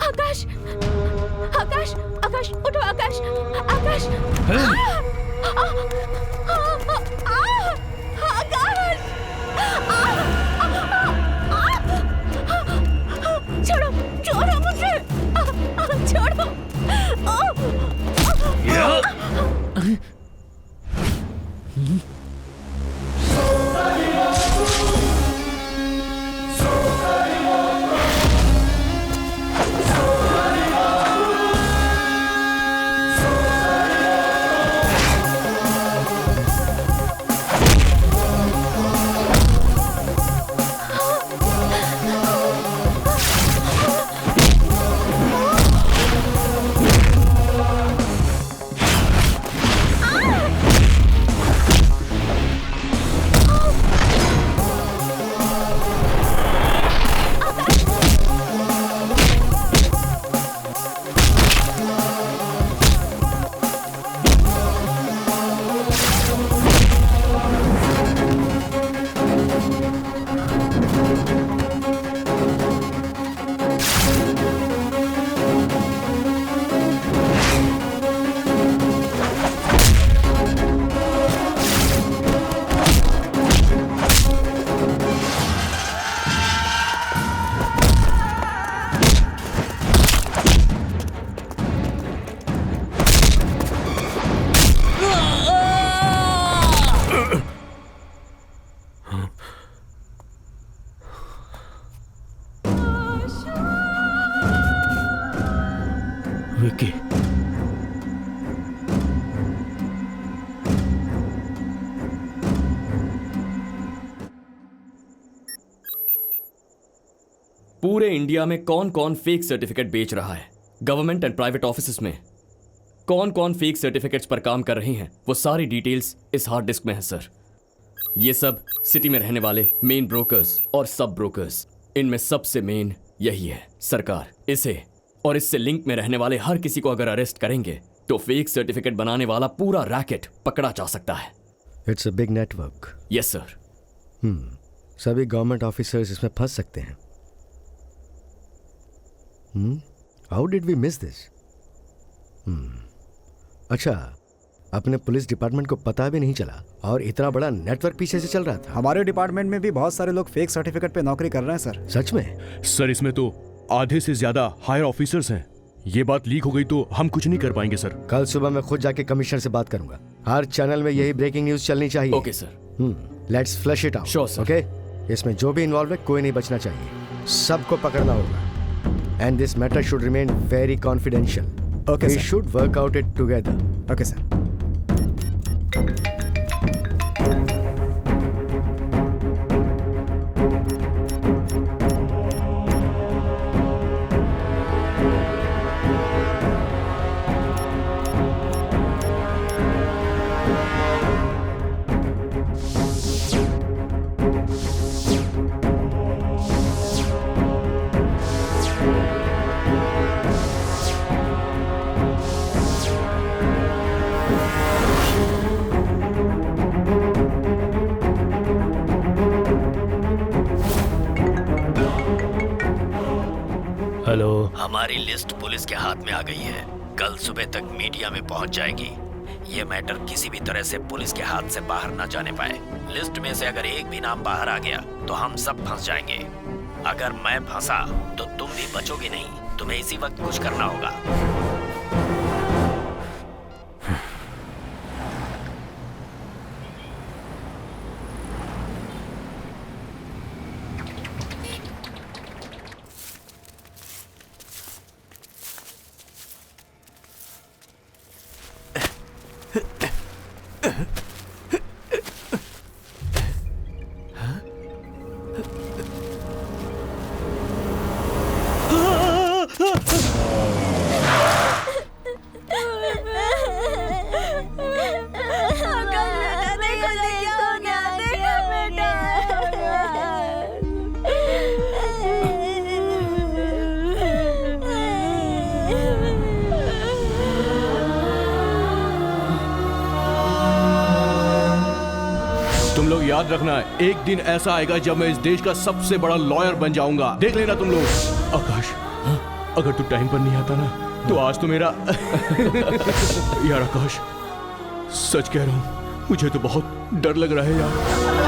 आकाश! आकाश! आकाश! उठो आकाश! आकाश! छोड़ो! छोड़ो मुझे! छोड़ो! विकी, पूरे इंडिया में कौन कौन फेक सर्टिफिकेट बेच रहा है, गवर्नमेंट एंड प्राइवेट ऑफिसेस में कौन कौन फेक सर्टिफिकेट्स पर काम कर रही हैं, वो सारी डिटेल्स इस हार्ड डिस्क में है सर। ये सब सिटी में रहने वाले मेन ब्रोकर्स और सब ब्रोकर्स, इनमें सबसे मेन यही है सरकार। इसे और इससे लिंक में रहने वाले हर किसी को अगर अरेस्ट करेंगे तो फेक सर्टिफिकेट बनाने वाला पूरा रैकेट पकड़ा जा सकता है। It's a big network. Yes sir. सभी गवर्नमेंट ऑफिसर्स इसमें फंस सकते हैं। How did we miss this? अच्छा, अपने पुलिस डिपार्टमेंट को पता भी नहीं चला और इतना बड़ा नेटवर्क पीछे से चल रहा था। हमारे डिपार्टमेंट में भी बहुत सारे लोग फेक सर्टिफिकेट पे नौकरी कर रहे हैं सर। सच में? सर, इसमें तो आधे से ज्यादा हायर ऑफिसर्स हैं। ये बात लीक हो गई तो हम कुछ नहीं कर पाएंगे सर। कल सुबह मैं खुद जाके कमिश्नर से बात करूंगा। हर चैनल में यही ब्रेकिंग न्यूज चलनी चाहिए। Okay sir. Let's flush it out. Sure sir. Okay, इसमें जो भी इन्वॉल्व है कोई नहीं बचना चाहिए, सबको पकड़ना होगा। And this matter should remain very confidential. Okay, We sir. should work out it together. Okay, sir. Hello. हमारी लिस्ट पुलिस के हाथ में आ गई है, कल सुबह तक मीडिया में पहुंच जाएगी। ये मैटर किसी भी तरह से पुलिस के हाथ से बाहर न जाने पाए। लिस्ट में से अगर एक भी नाम बाहर आ गया तो हम सब फंस जाएंगे। अगर मैं फंसा तो तुम भी बचोगे नहीं, तुम्हें इसी वक्त कुछ करना होगा। तुम लोग याद रखना, एक दिन ऐसा आएगा जब मैं इस देश का सबसे बड़ा लॉयर बन जाऊंगा। देख लेना तुम लोग। आकाश, अगर तू टाइम पर नहीं आता ना तो आज तो मेरा यार आकाश, सच कह रहा हूं, मुझे तो बहुत डर लग रहा है यार।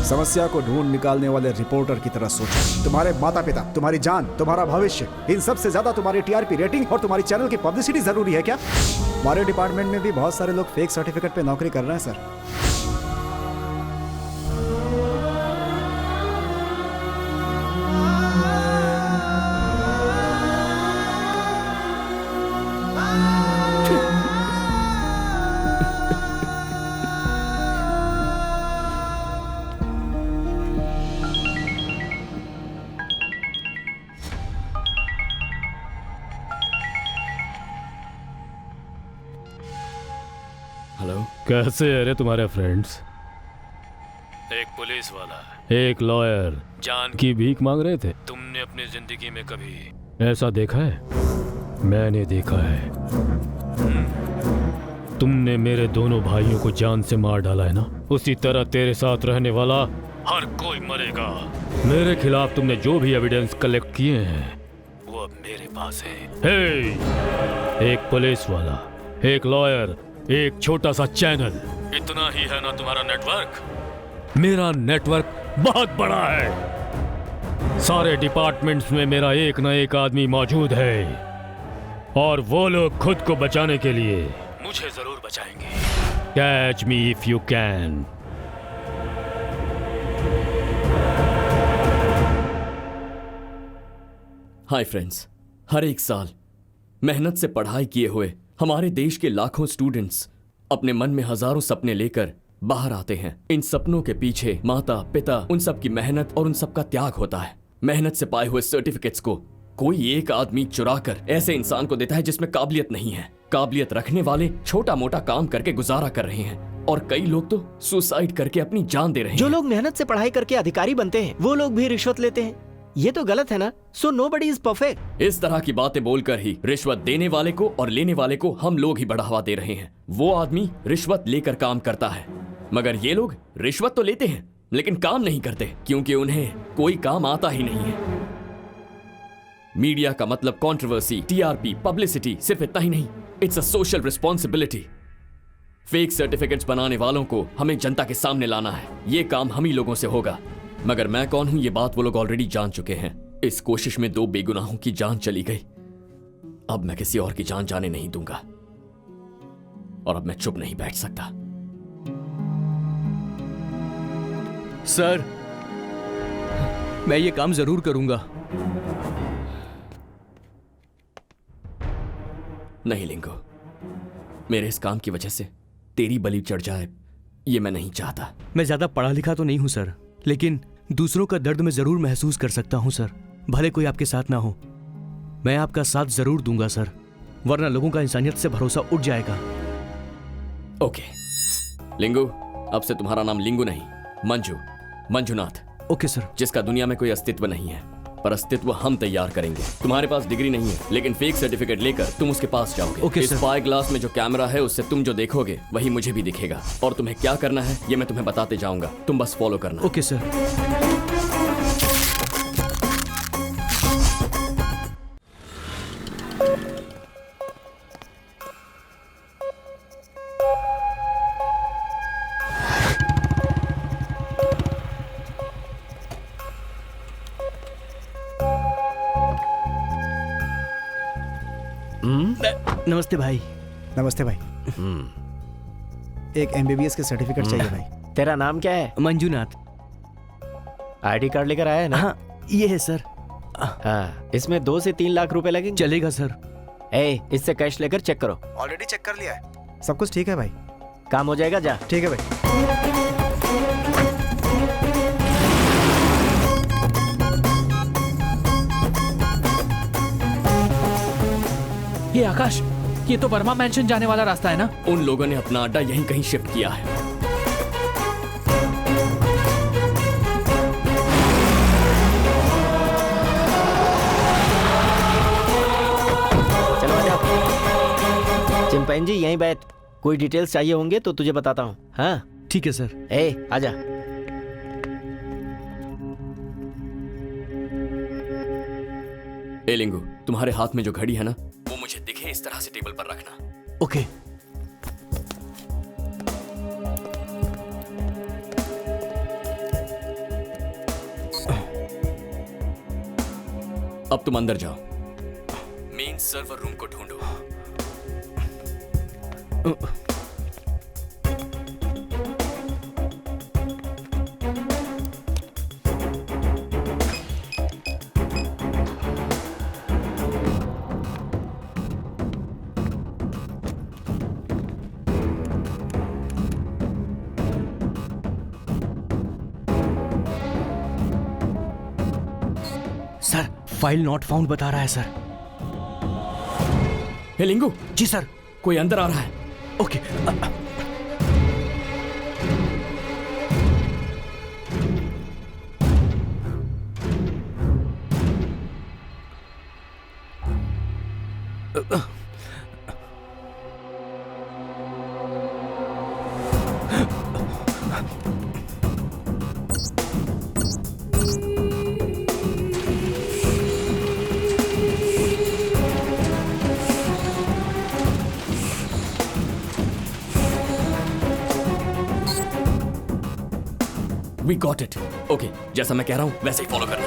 समस्या को ढूंढ निकालने वाले रिपोर्टर की तरह सोचो। तुम्हारे माता पिता, तुम्हारी जान, तुम्हारा भविष्य, इन सब से ज्यादा तुम्हारी टीआरपी रेटिंग और तुम्हारी चैनल की पब्लिसिटी जरूरी है क्या? हमारे डिपार्टमेंट में भी बहुत सारे लोग फेक सर्टिफिकेट पे नौकरी कर रहे हैं सर। कैसे है रे तुम्हारे फ्रेंड्स? एक पुलिस वाला, एक लॉयर जान की भीख मांग रहे थे। तुमने अपनी जिंदगी में कभी ऐसा देखा है? मैंने देखा है। तुमने मेरे दोनों भाइयों को जान से मार डाला है ना, उसी तरह तेरे साथ रहने वाला हर कोई मरेगा। मेरे खिलाफ तुमने जो भी एविडेंस कलेक्ट किए हैं वो अब मेरे पास है। हे, एक पुलिस वाला, एक लॉयर, एक छोटा सा चैनल, इतना ही है ना तुम्हारा नेटवर्क? मेरा नेटवर्क बहुत बड़ा है। सारे डिपार्टमेंट्स में मेरा एक न एक आदमी मौजूद है और वो लोग खुद को बचाने के लिए मुझे जरूर बचाएंगे। Catch me if you can. Hi friends, हर एक साल मेहनत से पढ़ाई किए हुए हमारे देश के लाखों स्टूडेंट्स अपने मन में हजारों सपने लेकर बाहर आते हैं। इन सपनों के पीछे माता पिता, उन सब की मेहनत और उन सब का त्याग होता है। मेहनत से पाए हुए सर्टिफिकेट्स को कोई एक आदमी चुराकर ऐसे इंसान को देता है जिसमें काबिलियत नहीं है। काबिलियत रखने वाले छोटा मोटा काम करके गुजारा कर रहे हैं और कई लोग तो सुसाइड करके अपनी जान दे रहे हैं। जो लोग मेहनत से पढ़ाई करके अधिकारी बनते हैं वो लोग भी रिश्वत लेते हैं। ये तो गलत है ना। So nobody is perfect. इस तरह की बातें बोलकर ही रिश्वत देने वाले को और लेने वाले को हम लोग ही बढ़ावा दे रहे हैं। वो आदमी रिश्वत लेकर काम करता है, मगर ये लोग रिश्वत तो लेते हैं लेकिन काम नहीं करते क्योंकि उन्हें कोई काम आता ही नहीं है। मीडिया का मतलब कंट्रोवर्सी, टीआरपी, पब्लिसिटी, सिर्फ इतना ही नहीं, it's a social responsibility. Fake certificates बनाने वालों को हमें जनता के सामने लाना है। ये काम हम ही लोगों से होगा। मगर मैं कौन हूं ये बात वो लोग ऑलरेडी जान चुके हैं। इस कोशिश में 2 बेगुनाहों की जान चली गई। अब मैं किसी और की जान जाने नहीं दूंगा और अब मैं चुप नहीं बैठ सकता। सर, मैं ये काम जरूर करूंगा। नहीं लिंगो, मेरे इस काम की वजह से तेरी बलि चढ़ जाए ये मैं नहीं चाहता। मैं ज्यादा पढ़ा लिखा तो नहीं हूं सर, लेकिन दूसरों का दर्द मैं जरूर महसूस कर सकता हूं सर। भले कोई आपके साथ ना हो, मैं आपका साथ जरूर दूंगा सर, वरना लोगों का इंसानियत से भरोसा उठ जाएगा। ओके लिंगू, अब से तुम्हारा नाम लिंगू नहीं, मंजुनाथ। Okay sir. जिसका दुनिया में कोई अस्तित्व नहीं है, पर अस्तित्व हम तैयार करेंगे। तुम्हारे पास डिग्री नहीं है, लेकिन फेक सर्टिफिकेट लेकर तुम उसके पास जाओगे। ओके इस सर। स्पाई ग्लास में जो कैमरा है उससे तुम जो देखोगे वही मुझे भी दिखेगा, और तुम्हें क्या करना है ये मैं तुम्हें बताते जाऊंगा, तुम बस फॉलो करना। Okay sir. नमस्ते भाई। नमस्ते भाई। एक MBBS के सर्टिफिकेट चाहिए भाई। तेरा नाम क्या है? मंजुनाथ। ID कार्ड लेकर आया है ना? हाँ, ये है सर। हाँ, इसमें 2 से 3 लाख रुपए लगेंगे। चलेगा सर। इससे कैश लेकर चेक करो। ऑलरेडी चेक कर लिया है, सब कुछ ठीक है भाई। काम हो जाएगा, जा। ठीक है भाई। ये आकाश, ये तो वर्मा मैंशन जाने वाला रास्ता है ना? उन लोगों ने अपना अड्डा यहीं कहीं शिफ्ट किया है। चलो आ जाओ। चिंपैंजी यहीं बैठ, कोई डिटेल्स चाहिए होंगे तो तुझे बताता हूँ। हाँ ठीक है सर। आजा। लिंगू, तुम्हारे हाथ में जो घड़ी है ना, वो मुझे दिखे इस तरह से टेबल पर रखना। ओके। अब तुम अंदर जाओ, मेन सर्वर रूम को ढूंढो। सर, फाइल नॉट फाउंड बता रहा है सर। लिंगू। जी सर। कोई अंदर आ रहा है। Okay. We got it. Okay, जैसा मैं कह रहा हूँ वैसे ही फॉलो करना।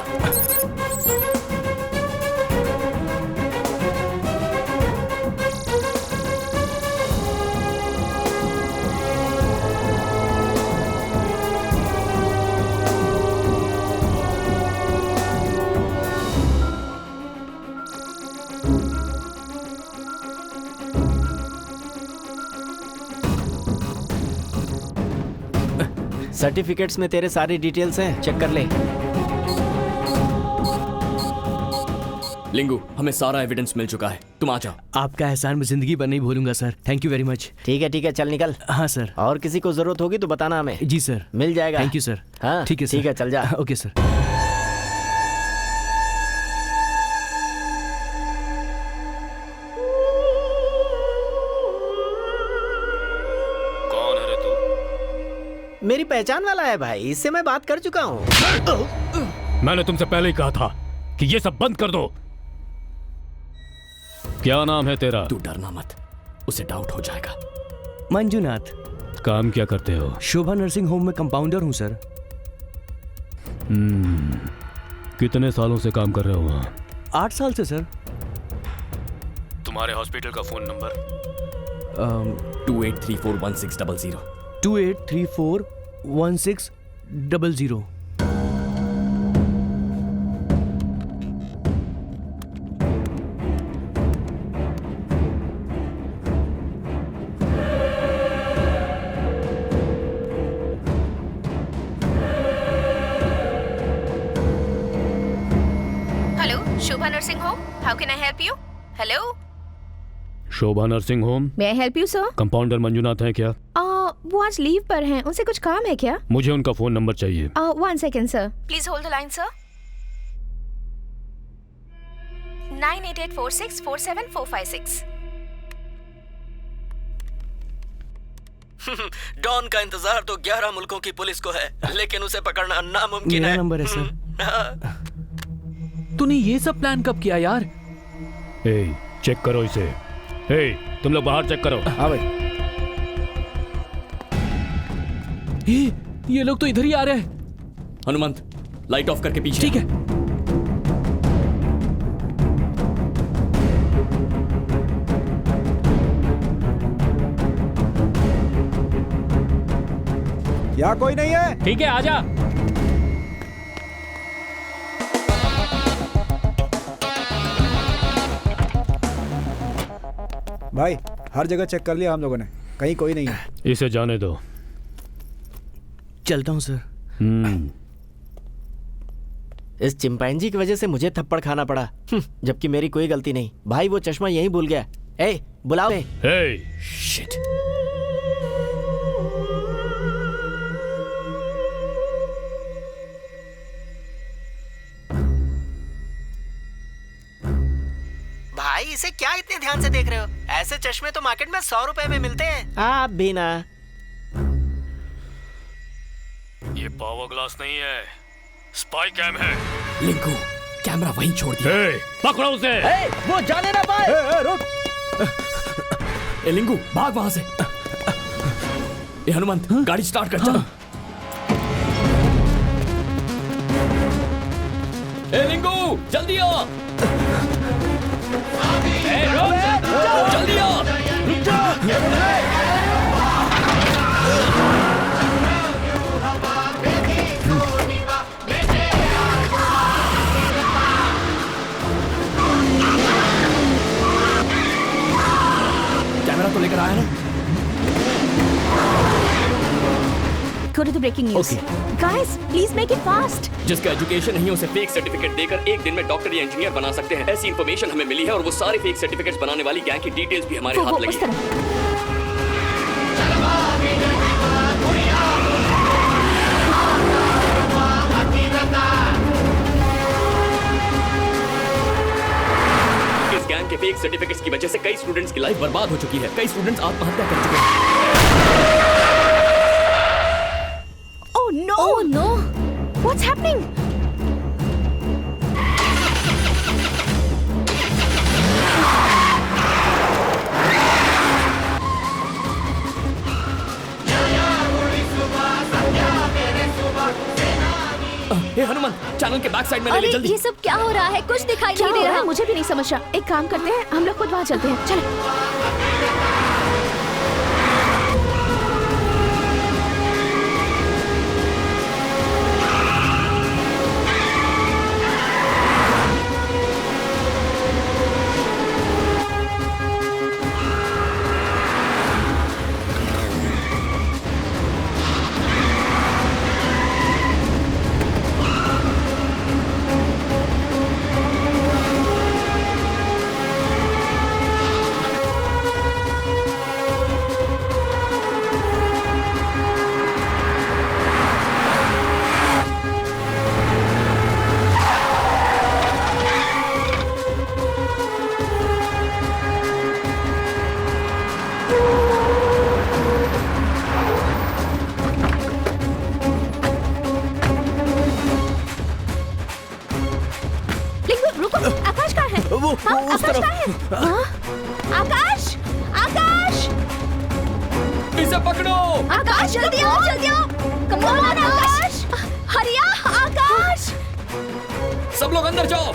सर्टिफिकेट्स में तेरे सारी डिटेल्स हैं, चेक कर ले। लिंगू, हमें सारा एविडेंस मिल चुका है, तुम आ जाओ। आपका एहसान मैं जिंदगी भर नहीं भूलूंगा sir. Thank you very much. ठीक है, चल निकल। हाँ सर। और किसी को जरूरत होगी तो बताना हमें। जी सर। मिल जाएगा। Thank you sir. हाँ ठीक है सर। ठीक है, चल जा। Okay sir. कौन है रे तू? मेरी पहचान वाला है भाई, इससे मैं बात कर चुका हूँ। मैंने तुमसे पहले ही कहा था कि ये सब बंद कर दो। क्या नाम है तेरा? तू डरना मत, उसे डाउट हो जाएगा। मंजुनाथ। काम क्या करते हो? शोभा नर्सिंग होम में कंपाउंडर हूँ सर। कितने सालों से काम कर रहे हो वहाँ? 8 साल से सर। तुम्हारे हॉस्पिटल का phone number? 28341600। 28341600। Shobha Nursing Home. How can I help you? Hello? Shobha nursing home. May I help you, sir? Compounder Manjunath हैं क्या? वो आज लीव पर हैं। उनसे कुछ काम है क्या? मुझे उनका फोन नंबर चाहिए। 1 second, sir. Please hold the line, sir. 9884647456. Don का इंतजार तो 11 मुल्कों की पुलिस को है, लेकिन उसे पकड़ना नामुमकिन है। मेरा नंबर है सर। तूने ये सब प्लान कब किया यार? चेक करो इसे। तुम लोग बाहर चेक करो। हाँ भाई। ये लोग तो इधर ही आ रहे हैं। हनुमंत, लाइट ऑफ करके पीछे। ठीक है। यहाँ कोई नहीं है। ठीक है, आजा। भाई हर जगह चेक कर लिया हम लोगों ने, कहीं कोई नहीं है। इसे जाने दो। चलता हूँ सर। इस चिंपैंजी की वजह से मुझे थप्पड़ खाना पड़ा, जबकि मेरी कोई गलती नहीं। भाई वो चश्मा यहीं भूल गया। बुलाओ। शिट। भाई इसे क्या इतने ध्यान से देख रहे हो? ऐसे चश्मे तो मार्केट में 100 रुपए में मिलते हैं। आप भी ना। ये पावर ग्लास नहीं है, स्पाई कैम है। लिंकू, कैमरा वहीं छोड़ दिया। पकड़ो उसे। वो जाने ना पाए। रुक। लिंकू, भाग वहां से। हनुमंत, गाड़ी स्टार्ट कर। चल। लिंकू, जल्दी आ। जल्दी आ। कैमरा तो लेकर आया ना? Go to the breaking news. Guys, please make it fast. जिसका एजुकेशन नहीं है उसे फेक सर्टिफिकेट देकर एक दिन में डॉक्टर या इंजीनियर बना सकते हैं। ऐसी इंफॉर्मेशन हमें मिली है और वो सारे फेक सर्टिफिकेट्स बनाने वाली गैंग की डिटेल्स भी हमारे हाथ लगी है। इस गैंग के फेक सर्टिफिकेट्स की वजह से कई स्टूडेंट्स की लाइफ बर्बाद हो चुकी है। कई स्टूडेंट्स आत्महत्या कर चुके हैं। Oh no! What's happening? हे हनुमान, चैनल के बैक साइड में ले ले अरे जल्दी। ये सब क्या हो रहा है? कुछ दिखाई क्या नहीं हो दे रहा रहा। है मुझे भी नहीं समझ रहा। एक काम करते हैं, हम लोग खुद वहाँ चलते हैं। चलो। आकाश कहाँ है? वो उस तरफ। कहाँ है? हाँ? आकाश! आकाश! इसे पकड़ो! आकाश जल्दी आओ, जल्दी आओ! कम ऑन आकाश! हरिया, आकाश! सब लोग अंदर जाओ।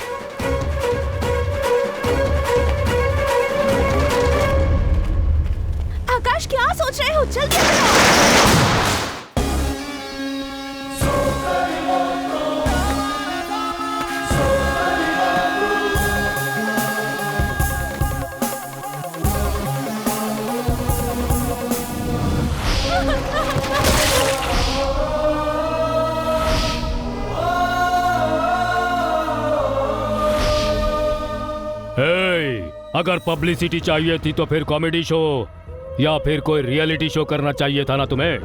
आकाश क्या सोच रहे हो? जल्दी आओ! अगर पब्लिसिटी चाहिए थी तो फिर कॉमेडी शो या फिर कोई रियलिटी शो करना चाहिए था ना तुम्हें।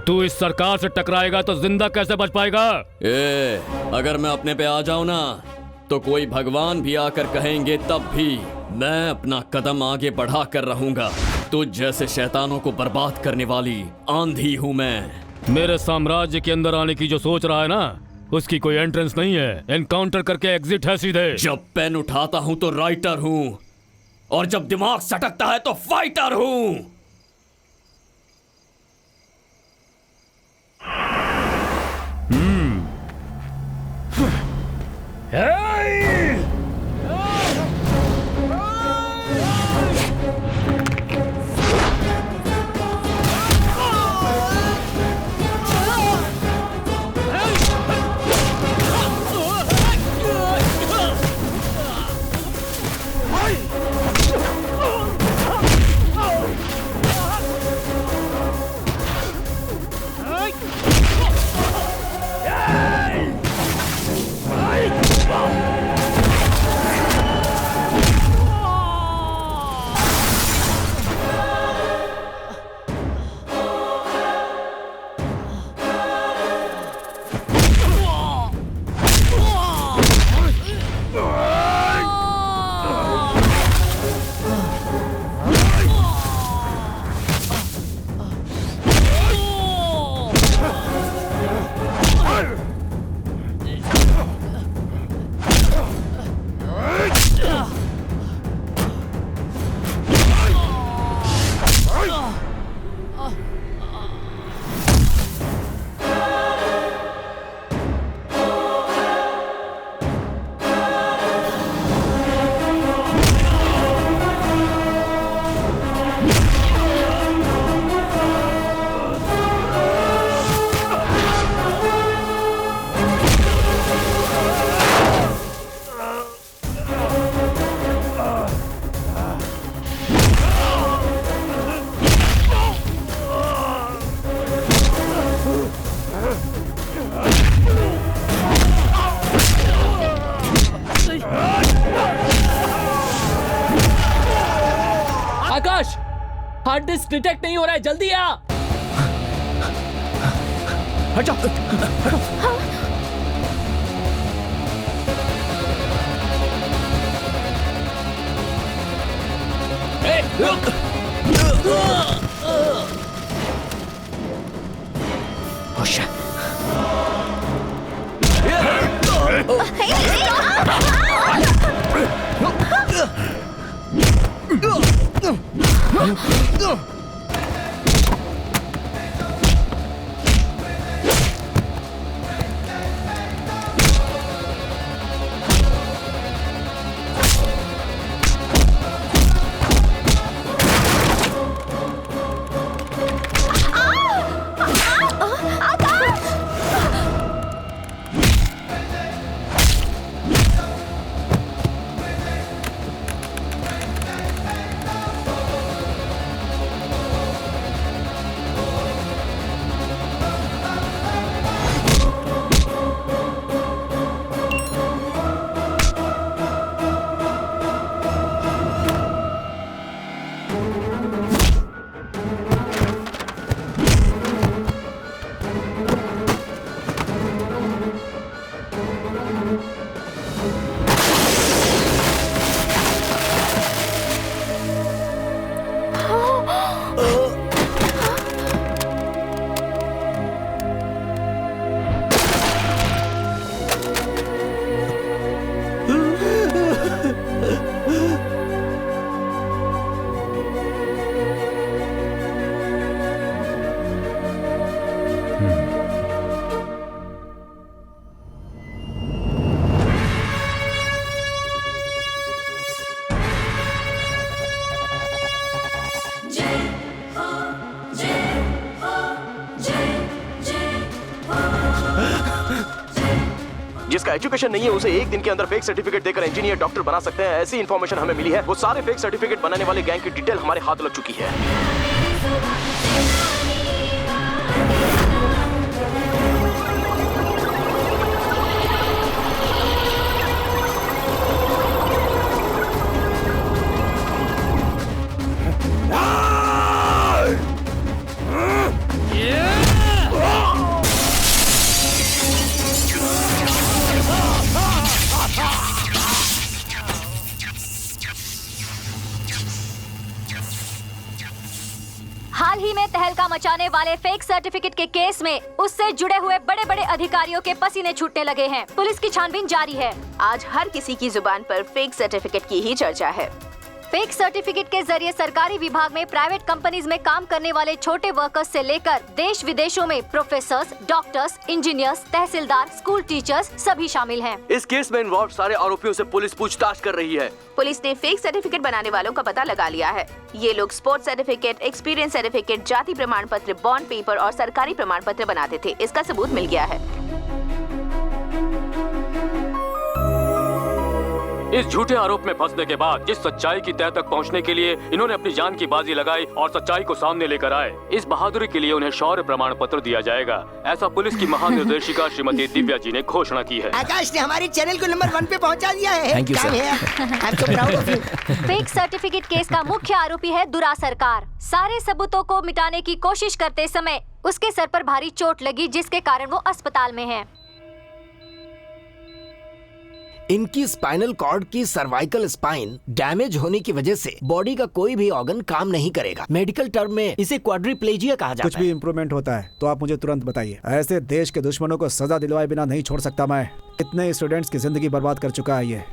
तू इस सरकार से टकराएगा तो जिंदा कैसे बच पाएगा? अगर मैं अपने पे आ जाऊं ना तो कोई भगवान भी आकर कहेंगे तब भी मैं अपना कदम आगे बढ़ा कर रहूंगा। तुझ जैसे शैतानों को बर्बाद करने वाली आंधी हूं मैं। मेरे साम्राज्य के अंदर आने की जो सोच रहा है ना, उसकी कोई एंट्रेंस नहीं है, एनकाउंटर करके एग्जिट है सीधे। जब पेन उठाता हूं तो राइटर हूं और जब दिमाग सटकता है तो फाइटर हूं। आकाश, हार्ड डिस्क डिटेक्ट नहीं हो रहा है, जल्दी आ। हट जाओ। जिसका एजुकेशन नहीं है उसे एक दिन के अंदर फेक सर्टिफिकेट देकर इंजीनियर डॉक्टर बना सकते हैं। ऐसी इन्फॉर्मेशन हमें मिली है। वो सारे फेक सर्टिफिकेट बनाने वाले गैंग की डिटेल हमारे हाथ लग चुकी है। हाल ही में तहलका मचाने वाले फेक सर्टिफिकेट के केस में उससे जुड़े हुए बड़े बड़े अधिकारियों के पसीने छूटने लगे हैं। पुलिस की छानबीन जारी है। आज हर किसी की जुबान पर फेक सर्टिफिकेट की ही चर्चा है। फेक सर्टिफिकेट के जरिए सरकारी विभाग में, प्राइवेट कंपनीज में काम करने वाले छोटे वर्कर्स से लेकर देश विदेशों में प्रोफेसर्स, डॉक्टर्स, इंजीनियर्स, तहसीलदार, स्कूल टीचर्स सभी शामिल हैं। इस केस में इन्वॉल्व सारे आरोपियों से पुलिस पूछताछ कर रही है। पुलिस ने फेक सर्टिफिकेट बनाने वालों का पता लगा लिया है। ये लोग स्पोर्ट्स सर्टिफिकेट, एक्सपीरियंस सर्टिफिकेट, जाति प्रमाण पत्र, बॉन्ड पेपर और सरकारी प्रमाण पत्र बनाते थे। इसका सबूत मिल गया है। इस झूठे आरोप में फंसने के बाद जिस सच्चाई की तह तक पहुंचने के लिए इन्होंने अपनी जान की बाजी लगाई और सच्चाई को सामने लेकर आए, इस बहादुरी के लिए उन्हें शौर्य प्रमाण पत्र दिया जाएगा। ऐसा पुलिस की महानिर्देशिका श्रीमती दिव्या जी ने घोषणा की है। आकाश ने हमारे चैनल को नंबर 1 पे पहुंचा दिया है। Thank you, काम sir. है। I'm so proud of you. Fake certificate case का मुख्य आरोपी है दुरा सरकार। सारे सबूतों को मिटाने की कोशिश करते समय उसके सर पर भारी चोट लगी, जिसके कारण वो अस्पताल में है। इनकी स्पाइनल कॉर्ड की सर्वाइकल स्पाइन डैमेज होने की वजह से बॉडी का कोई भी ऑर्गन काम नहीं करेगा। मेडिकल टर्म में इसे क्वाड्रिप्लेजिया कहा जाता है। कुछ भी इम्प्रूवमेंट होता है तो आप मुझे तुरंत बताइए। ऐसे देश के दुश्मनों को सजा दिलवाए बिना नहीं छोड़ सकता मैं। इतने स्टूडेंट्स की जिंदगी बर्बाद कर चुका है ये।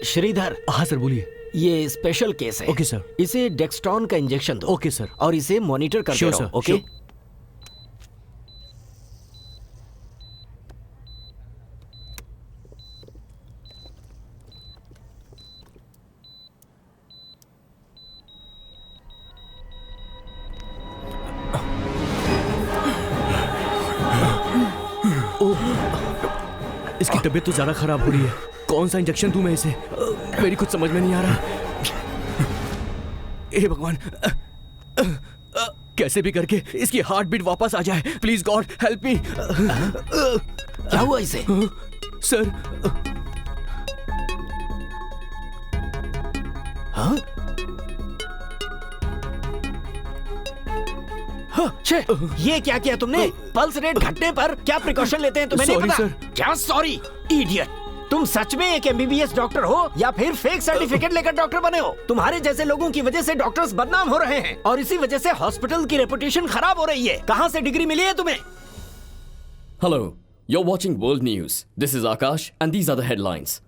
श्रीधर। हाँ सर बोलिए। ये स्पेशल केस है। Okay sir. इसे डेक्स्ट्रॉन का इंजेक्शन दो। Okay sir. और इसे मॉनिटर करते रहो। ओके। इसकी तबीयत तो ज्यादा खराब हो रही है। कौन सा इंजेक्शन दूं मैं इसे? मेरी कुछ समझ में नहीं आ रहा। हे भगवान, कैसे भी करके इसकी हार्ट बीट वापस आ जाए। Please God help me. क्या हुआ इसे? सर। हाँ? ये क्या किया तुमने? पल्स रेट घटने पर क्या प्रिकॉशन लेते हैं तुम्हें नहीं पता? क्या सॉरी इडियट? तुम सच में एक एमबीबीएस डॉक्टर हो या फिर फेक सर्टिफिकेट लेकर डॉक्टर बने हो? तुम्हारे जैसे लोगों की वजह से डॉक्टर्स बदनाम हो रहे हैं और इसी वजह से हॉस्पिटल की रेपुटेशन खराब हो रही है। कहाँ से डिग्री मिली है तुम्हें? Hello, you're watching World News. This is Akash and these are the headlines.